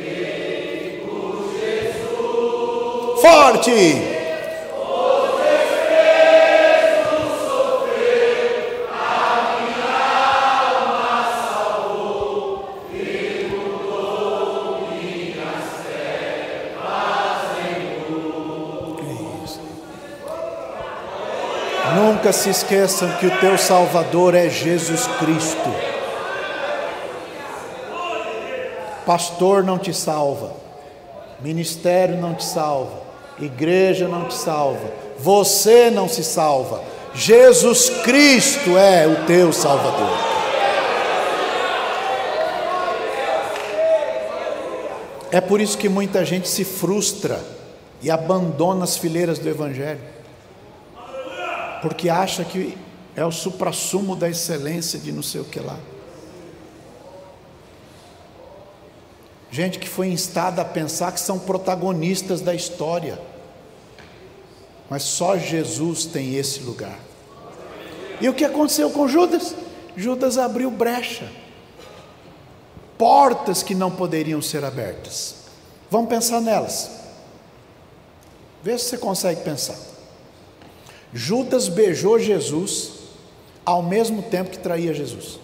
meigo Jesus. Forte. Nunca se esqueçam que o teu Salvador é Jesus Cristo. Pastor não te salva, ministério não te salva, igreja não te salva, você não se salva. Jesus Cristo é o teu Salvador. É por isso que muita gente se frustra e abandona as fileiras do Evangelho. porque acha que é o suprassumo da excelência de não sei o que lá. Gente que foi instada a pensar que são protagonistas da história, mas só Jesus tem esse lugar. E o que aconteceu com Judas? Judas abriu brecha, portas que não poderiam ser abertas. Vamos pensar nelas. Vê se você consegue pensar. Judas beijou Jesus ao mesmo tempo que traía Jesus.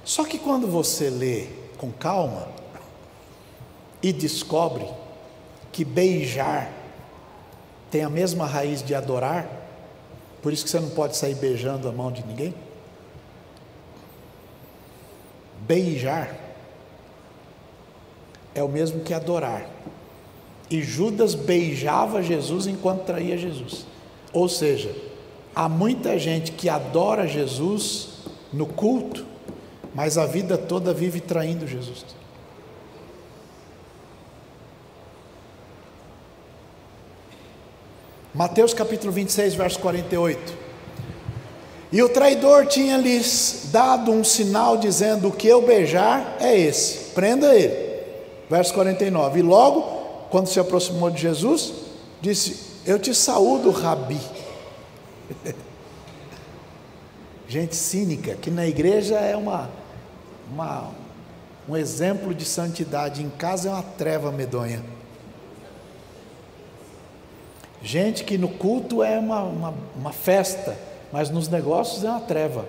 Só que quando você lê com calma e descobre que beijar tem a mesma raiz de adorar, por isso que você não pode sair beijando a mão de ninguém. Beijar é o mesmo que adorar. E Judas beijava Jesus enquanto traía Jesus. Ou seja, há muita gente que adora Jesus no culto, mas a vida toda vive traindo Jesus. Mateus capítulo 26, verso 48. E o traidor tinha lhes dado um sinal, dizendo: o que eu beijar é esse, prenda ele. Verso 49. E logo, quando se aproximou de Jesus, disse: eu te saúdo, Rabi. Gente cínica, que na igreja é um exemplo de santidade, em casa é uma treva medonha. Gente que no culto é uma festa, mas nos negócios é uma treva.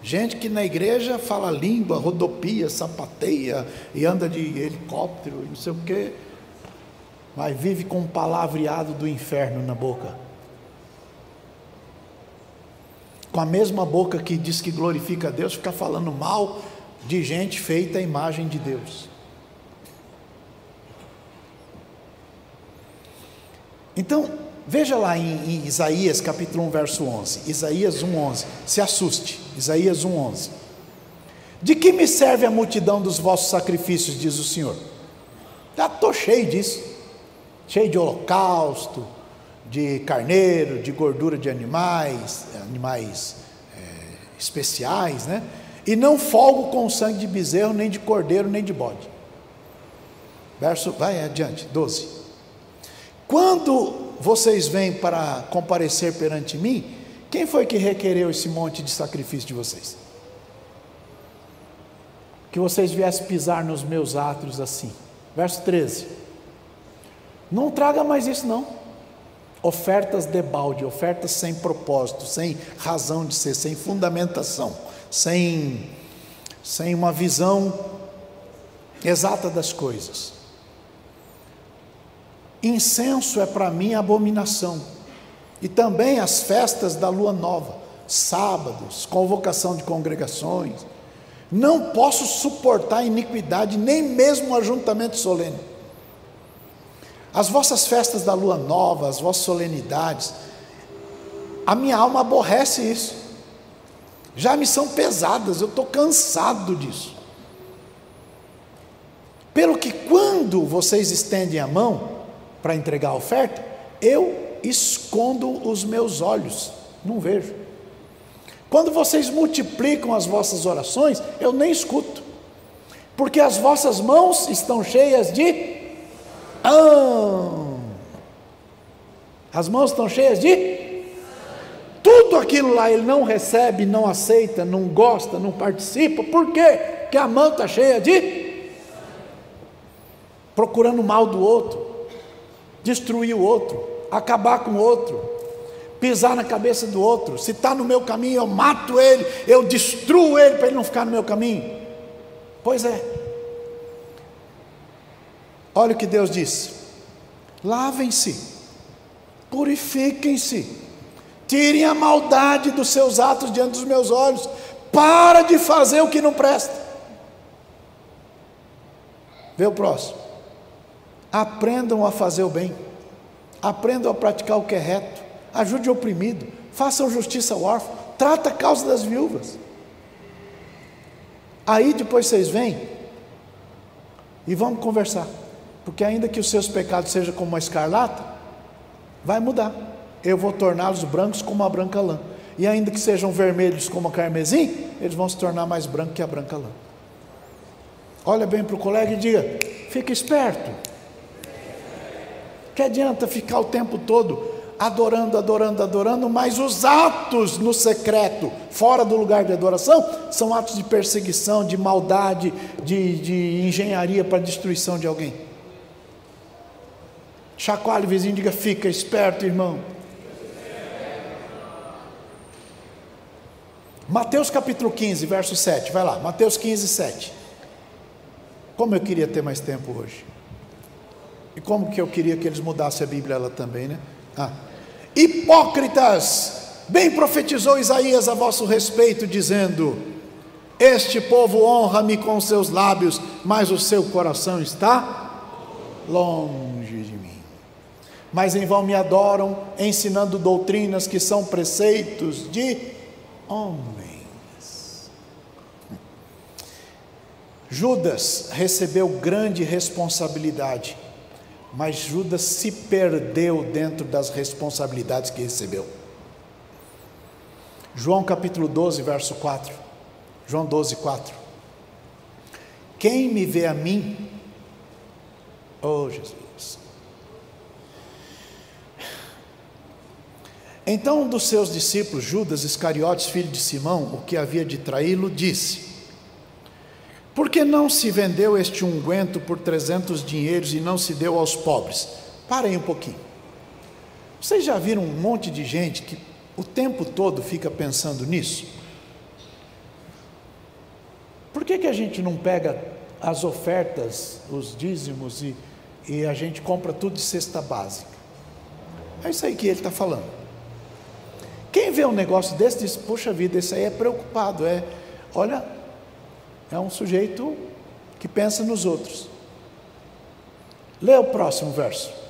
Gente que na igreja fala língua, rodopia, sapateia e anda de helicóptero e não sei o quê, mas vive com um palavreado do inferno na boca. Com a mesma boca que diz que glorifica a Deus, fica falando mal de gente feita à imagem de Deus. Então, veja lá em Isaías capítulo 1, verso 11. Isaías 1:11. Se assuste. Isaías 1:11. De que me serve a multidão dos vossos sacrifícios, diz o Senhor? Já estou cheio disso. Cheio de holocausto, de carneiro, de gordura de animais especiais, né? E não folgo com sangue de bezerro, nem de cordeiro, nem de bode. Vai adiante, 12. Quando vocês vêm para comparecer perante mim, quem foi que requereu esse monte de sacrifício de vocês? Que vocês viessem pisar nos meus átrios assim. Verso 13. Não traga mais isso não. Ofertas debalde, ofertas sem propósito, sem razão de ser, sem fundamentação, sem uma visão exata das coisas. Incenso é para mim abominação, e também as festas da lua nova, sábados, convocação de congregações. Não posso suportar iniquidade, nem mesmo ajuntamento solene. As vossas festas da lua nova, as vossas solenidades, a minha alma aborrece isso, já me são pesadas, eu estou cansado disso. Pelo que quando vocês estendem a mão para entregar a oferta, eu escondo os meus olhos, não vejo. Quando vocês multiplicam as vossas orações, eu nem escuto, porque as vossas mãos estão cheias de as mãos estão cheias de tudo aquilo lá. Ele não recebe, não aceita, não gosta, não participa. Por quê? Porque a mão está cheia de procurando o mal do outro, destruir o outro, acabar com o outro, pisar na cabeça do outro. Se está no meu caminho, eu mato ele, eu destruo ele para ele não ficar no meu caminho. Pois é. Olha o que Deus diz: lavem-se, purifiquem-se, tirem a maldade dos seus atos diante dos meus olhos, para de fazer o que não presta. Vê o próximo. Aprendam a fazer o bem, aprendam a praticar o que é reto, ajude o oprimido, façam justiça ao órfão, trata a causa das viúvas. Aí depois vocês vêm e vamos conversar, porque ainda que os seus pecados sejam como uma escarlata, vai mudar. eu vou torná-los brancos como a branca lã. E ainda que sejam vermelhos como a carmesim, eles vão se tornar mais brancos que a branca lã. Olha bem para o colega e diga: fica esperto. Que adianta ficar o tempo todo adorando, mas os atos no secreto, fora do lugar de adoração, são atos de perseguição, de maldade, de engenharia para a destruição de alguém. Chacoalhe o vizinho e diga: fica esperto, irmão. Mateus capítulo 15, verso 7, vai lá, Mateus 15, 7. Como eu queria ter mais tempo hoje. E como que eu queria que eles mudassem a Bíblia ela também, né? Hipócritas, bem profetizou Isaías a vosso respeito, dizendo: este povo honra-me com seus lábios, mas o seu coração está longe de mim. Mas em vão me adoram, ensinando doutrinas que são preceitos de homens. Judas recebeu grande responsabilidade, mas Judas se perdeu dentro das responsabilidades que recebeu. João capítulo 12, verso 4. João 12, 4. Quem me vê a mim, oh Jesus. Então um dos seus discípulos, Judas Iscariotes, filho de Simão, o que havia de traí-lo, disse: por que não se vendeu este unguento por 300 dinheiros e não se deu aos pobres? Parem um pouquinho. Vocês já viram um monte de gente que o tempo todo fica pensando nisso? Por que a gente não pega as ofertas, os dízimos e a gente compra tudo de cesta básica? É isso aí que ele está falando. Quem vê um negócio desse diz: puxa vida, esse aí é preocupado, olha, é um sujeito que pensa nos outros. Lê o próximo verso.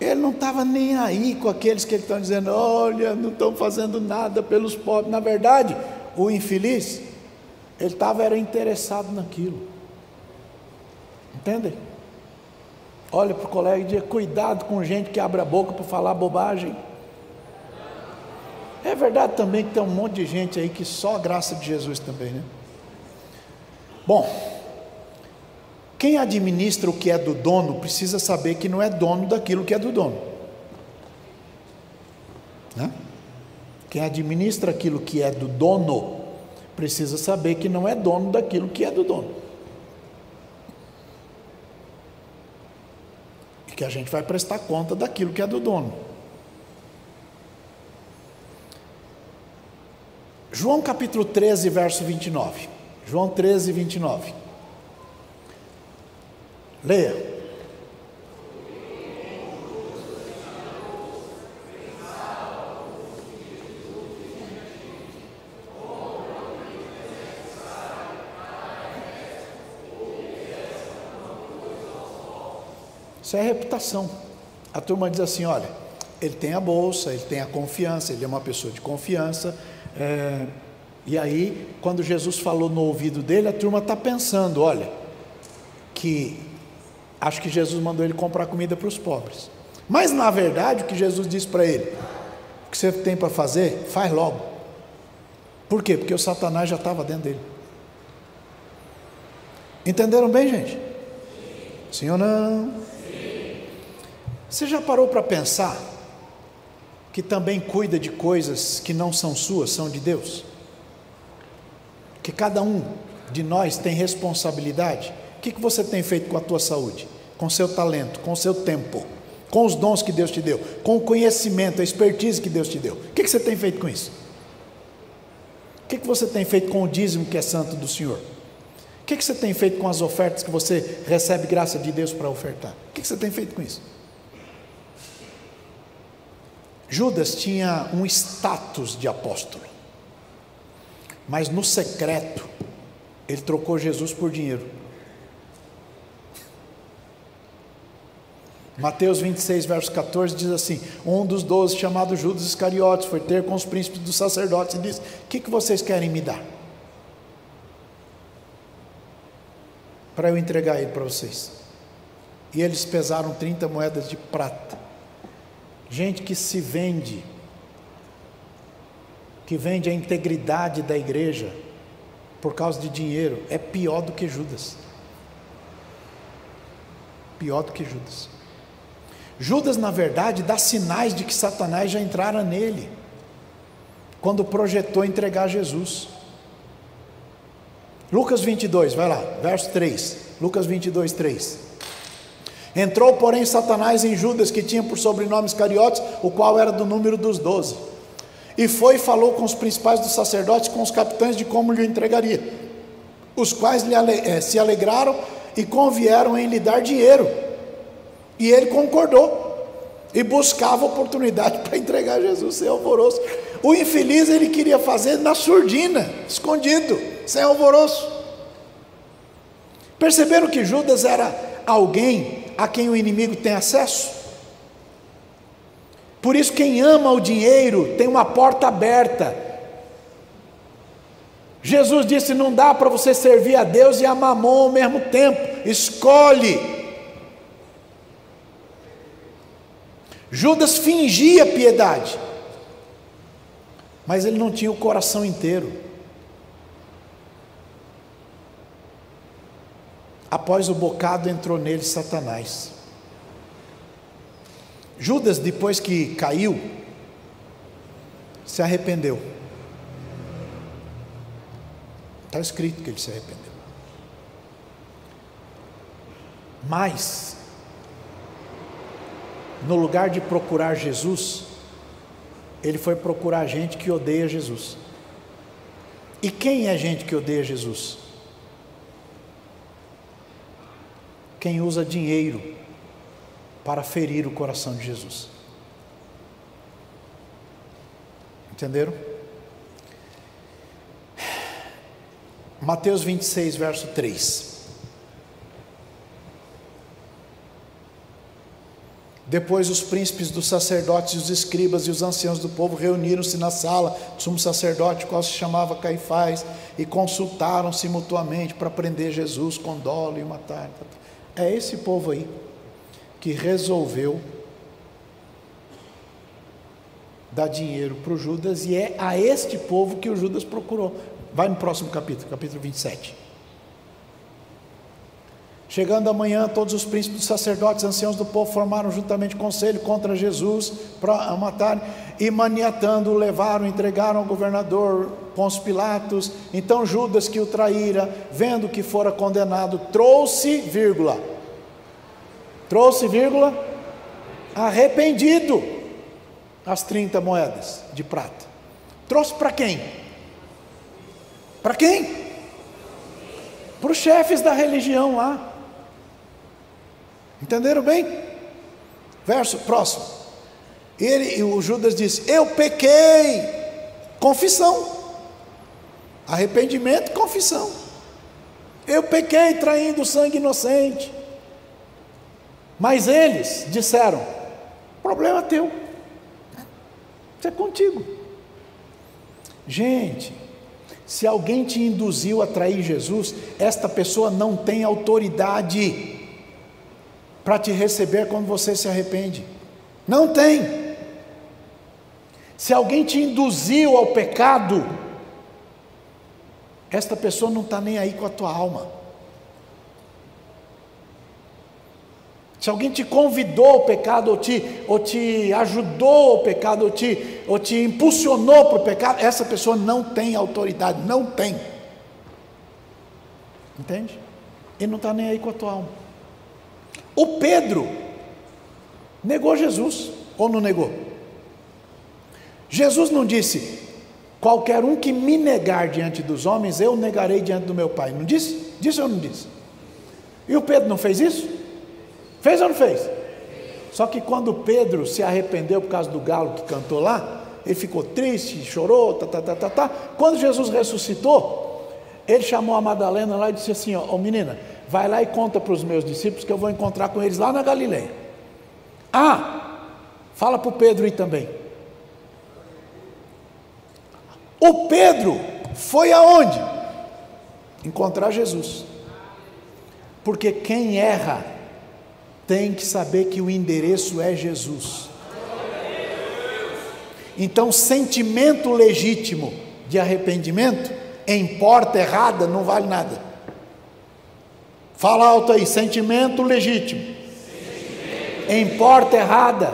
Ele não estava nem aí com aqueles que estão dizendo: olha, não estão fazendo nada pelos pobres. Na verdade, o infeliz, ele era interessado naquilo. Entendem? Olha para o colega e diga: cuidado com gente que abre a boca para falar bobagem. É verdade também que tem um monte de gente aí que só a graça de Jesus também, né? Bom, quem administra o que é do dono precisa saber que não é dono daquilo que é do dono, né? Quem administra aquilo que é do dono precisa saber que não é dono daquilo que é do dono, e que a gente vai prestar conta daquilo que é do dono. João capítulo 13, verso 29. João 13, 29. Leia. Isso é reputação. A turma diz assim: olha, ele tem a bolsa, ele tem a confiança, ele é uma pessoa de confiança. E aí, quando Jesus falou no ouvido dele, a turma está pensando: olha, que acho que Jesus mandou ele comprar comida para os pobres. Mas na verdade, o que Jesus disse para ele: o que você tem para fazer, faz logo. Por quê? Porque o Satanás já estava dentro dele. Entenderam bem, gente? Sim ou não? Sim. Você já parou para pensar que também cuida de coisas que não são suas, são de Deus? Que cada um de nós tem responsabilidade. O que você tem feito com a tua saúde? Com o seu talento, com o seu tempo, com os dons que Deus te deu, com o conhecimento, a expertise que Deus te deu? O que você tem feito com isso? O que você tem feito com o dízimo que é santo do Senhor? O que você tem feito com as ofertas que você recebe graça de Deus para ofertar? O que você tem feito com isso? Judas tinha um status de apóstolo, mas no secreto ele trocou Jesus por dinheiro. Mateus 26, verso 14 diz assim: um dos 12, chamado Judas Iscariotes, foi ter com os príncipes dos sacerdotes e disse: o que vocês querem me dar para eu entregar ele para vocês? E eles pesaram 30 moedas de prata. Gente que se vende, que vende a integridade da igreja por causa de dinheiro, é pior do que Judas. Pior do que Judas. Judas, na verdade, dá sinais de que Satanás já entrara nele quando projetou entregar Jesus. Lucas 22, vai lá, verso 3. Lucas 22, 3. Entrou, porém, Satanás em Judas, que tinha por sobrenome Iscariotes, o qual era do número dos 12. E foi e falou com os principais dos sacerdotes, com os capitães, de como lhe entregaria. Os quais se alegraram e convieram em lhe dar dinheiro. E ele concordou, e buscava oportunidade para entregar Jesus, sem alvoroço. O infeliz ele queria fazer na surdina, escondido, sem alvoroço. Perceberam que Judas era alguém a quem o inimigo tem acesso? Por isso quem ama o dinheiro tem uma porta aberta. Jesus disse: não dá para você servir a Deus e a Mamon ao mesmo tempo, escolhe. Judas fingia piedade, mas ele não tinha o coração inteiro. Após o bocado entrou nele Satanás. Judas, depois que caiu, se arrependeu. Está escrito que ele se arrependeu. Mas, no lugar de procurar Jesus, ele foi procurar gente que odeia Jesus. E quem é gente que odeia Jesus? Quem usa dinheiro para ferir o coração de Jesus. Entenderam? Mateus 26, verso 3. Depois os príncipes dos sacerdotes, os escribas e os anciãos do povo reuniram-se na sala do sumo sacerdote, qual se chamava Caifás, e consultaram-se mutuamente para prender Jesus com dolo e matar. É esse povo aí que resolveu dar dinheiro para o Judas, e é a este povo que o Judas procurou. Vai no próximo capítulo, capítulo 27. Chegando amanhã, todos os príncipes dos sacerdotes, anciãos do povo, formaram juntamente conselho contra Jesus para matar, e maniatando, o levaram, entregaram ao governador Pôncio Pilatos. Então Judas, que o traíra, vendo que fora condenado, trouxe, arrependido, as 30 moedas de prata. Trouxe para quem? Para quem? Para os chefes da religião lá. Entenderam bem? Verso próximo. O Judas disse: eu pequei. Confissão. Arrependimento, confissão. Eu pequei traindo sangue inocente. Mas eles disseram: problema teu, isso é contigo. Gente, se alguém te induziu a trair Jesus, esta pessoa não tem autoridade para te receber quando você se arrepende. Não tem. Se alguém te induziu ao pecado, esta pessoa não está nem aí com a tua alma. Se alguém te convidou ao pecado, ou te ajudou ao pecado, ou te impulsionou para o pecado, essa pessoa não tem autoridade, não tem. Entende? Ele não está nem aí com a tua alma. O Pedro negou Jesus, ou não negou? Jesus não disse: qualquer um que me negar diante dos homens, eu negarei diante do meu Pai. Não disse? Disse ou não disse? E o Pedro não fez isso? Fez ou não fez? Só que quando Pedro se arrependeu por causa do galo que cantou lá, ele ficou triste, chorou, Quando Jesus ressuscitou, ele chamou a Madalena lá e disse assim: ó menina, vai lá e conta para os meus discípulos que eu vou encontrar com eles lá na Galileia. Fala para o Pedro ir também. O Pedro foi aonde? Encontrar Jesus. Porque quem erra tem que saber que o endereço é Jesus. Então, sentimento legítimo de arrependimento em porta errada não vale nada. Fala alto aí, sentimento legítimo em porta errada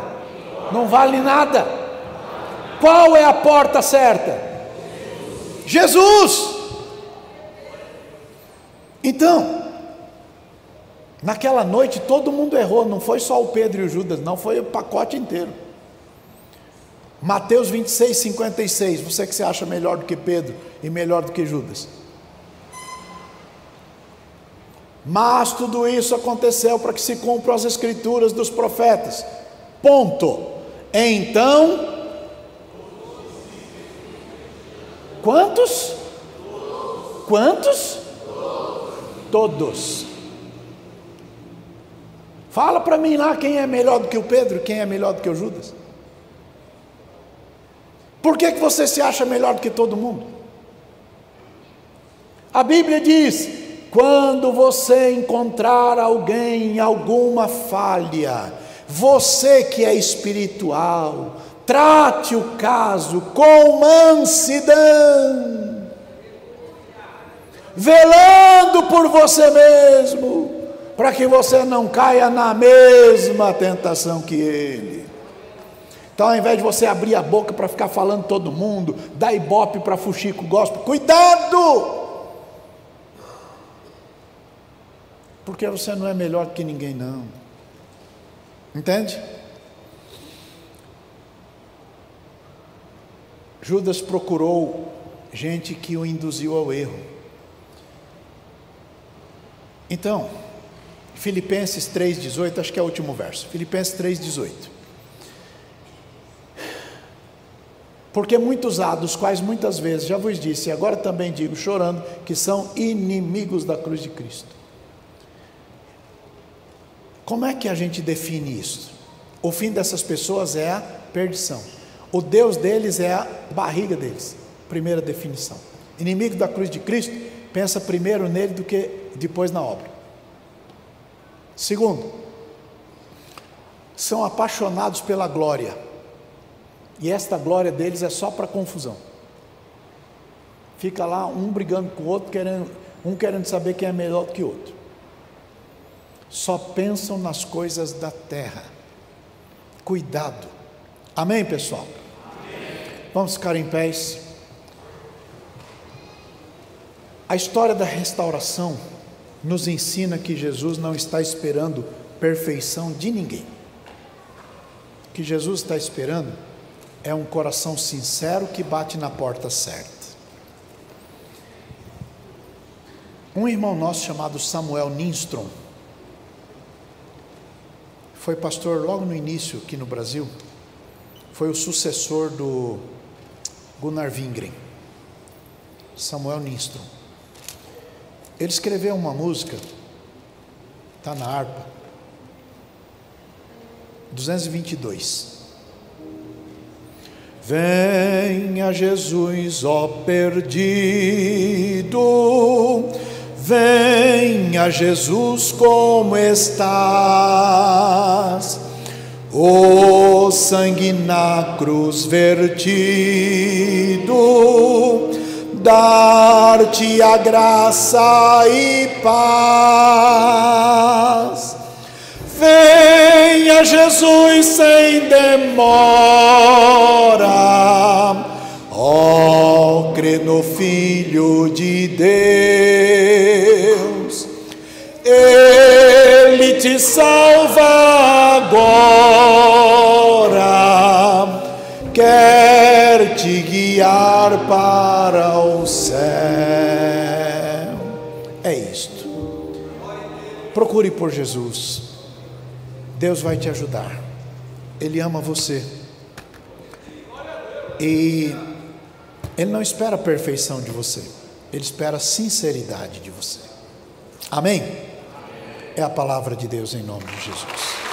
não vale nada. Qual é a porta certa? Jesus. Então, naquela noite todo mundo errou, não foi só o Pedro e o Judas, não, foi o pacote inteiro. Mateus 26, 56, você que se acha melhor do que Pedro e melhor do que Judas. Mas tudo isso aconteceu para que se cumpram as escrituras dos profetas. Ponto. Então, quantos? Quantos? Todos. Fala para mim lá quem é melhor do que o Pedro, quem é melhor do que o Judas. Por que você se acha melhor do que todo mundo? A Bíblia diz: quando você encontrar alguém em alguma falha, você que é espiritual, trate o caso com mansidão, velando por você mesmo, para que você não caia na mesma tentação que ele. Então, ao invés de você abrir a boca para ficar falando todo mundo, dar ibope para fuxico gospel, cuidado! Porque você não é melhor que ninguém, não. Entende? Judas procurou gente que o induziu ao erro. Então, Filipenses 3,18, acho que é o último verso. Filipenses 3,18. Porque muitos há, dos quais muitas vezes já vos disse, e agora também digo, chorando, que são inimigos da cruz de Cristo. Como é que a gente define isso? O fim dessas pessoas é a perdição. O Deus deles é a barriga deles. Primeira definição. Inimigo da cruz de Cristo, pensa primeiro nele do que depois na obra. Segundo, são apaixonados pela glória. E esta glória deles é só para confusão. Fica lá um brigando com o outro, querendo saber quem é melhor do que o outro. Só pensam nas coisas da terra. Cuidado. Amém, pessoal? Amém. Vamos ficar em pés. A história da restauração nos ensina que Jesus não está esperando perfeição de ninguém. O que Jesus está esperando é um coração sincero que bate na porta certa. Um irmão nosso chamado Samuel Ninstrom foi pastor logo no início aqui no Brasil, foi o sucessor do Gunnar Wingren, Samuel Ninstrom. Ele escreveu uma música, está na harpa, 222. Venha Jesus, ó perdido, venha Jesus como estás, o sangue na cruz vertido, dar-te a graça e paz. Venha Jesus sem demora, ó, crê no Filho de Deus, Ele te salva agora, quer te guiar para o céu. É isto. Procure por Jesus. Deus vai te ajudar. Ele ama você. E Ele não espera a perfeição de você. Ele espera a sinceridade de você. Amém? É a palavra de Deus em nome de Jesus.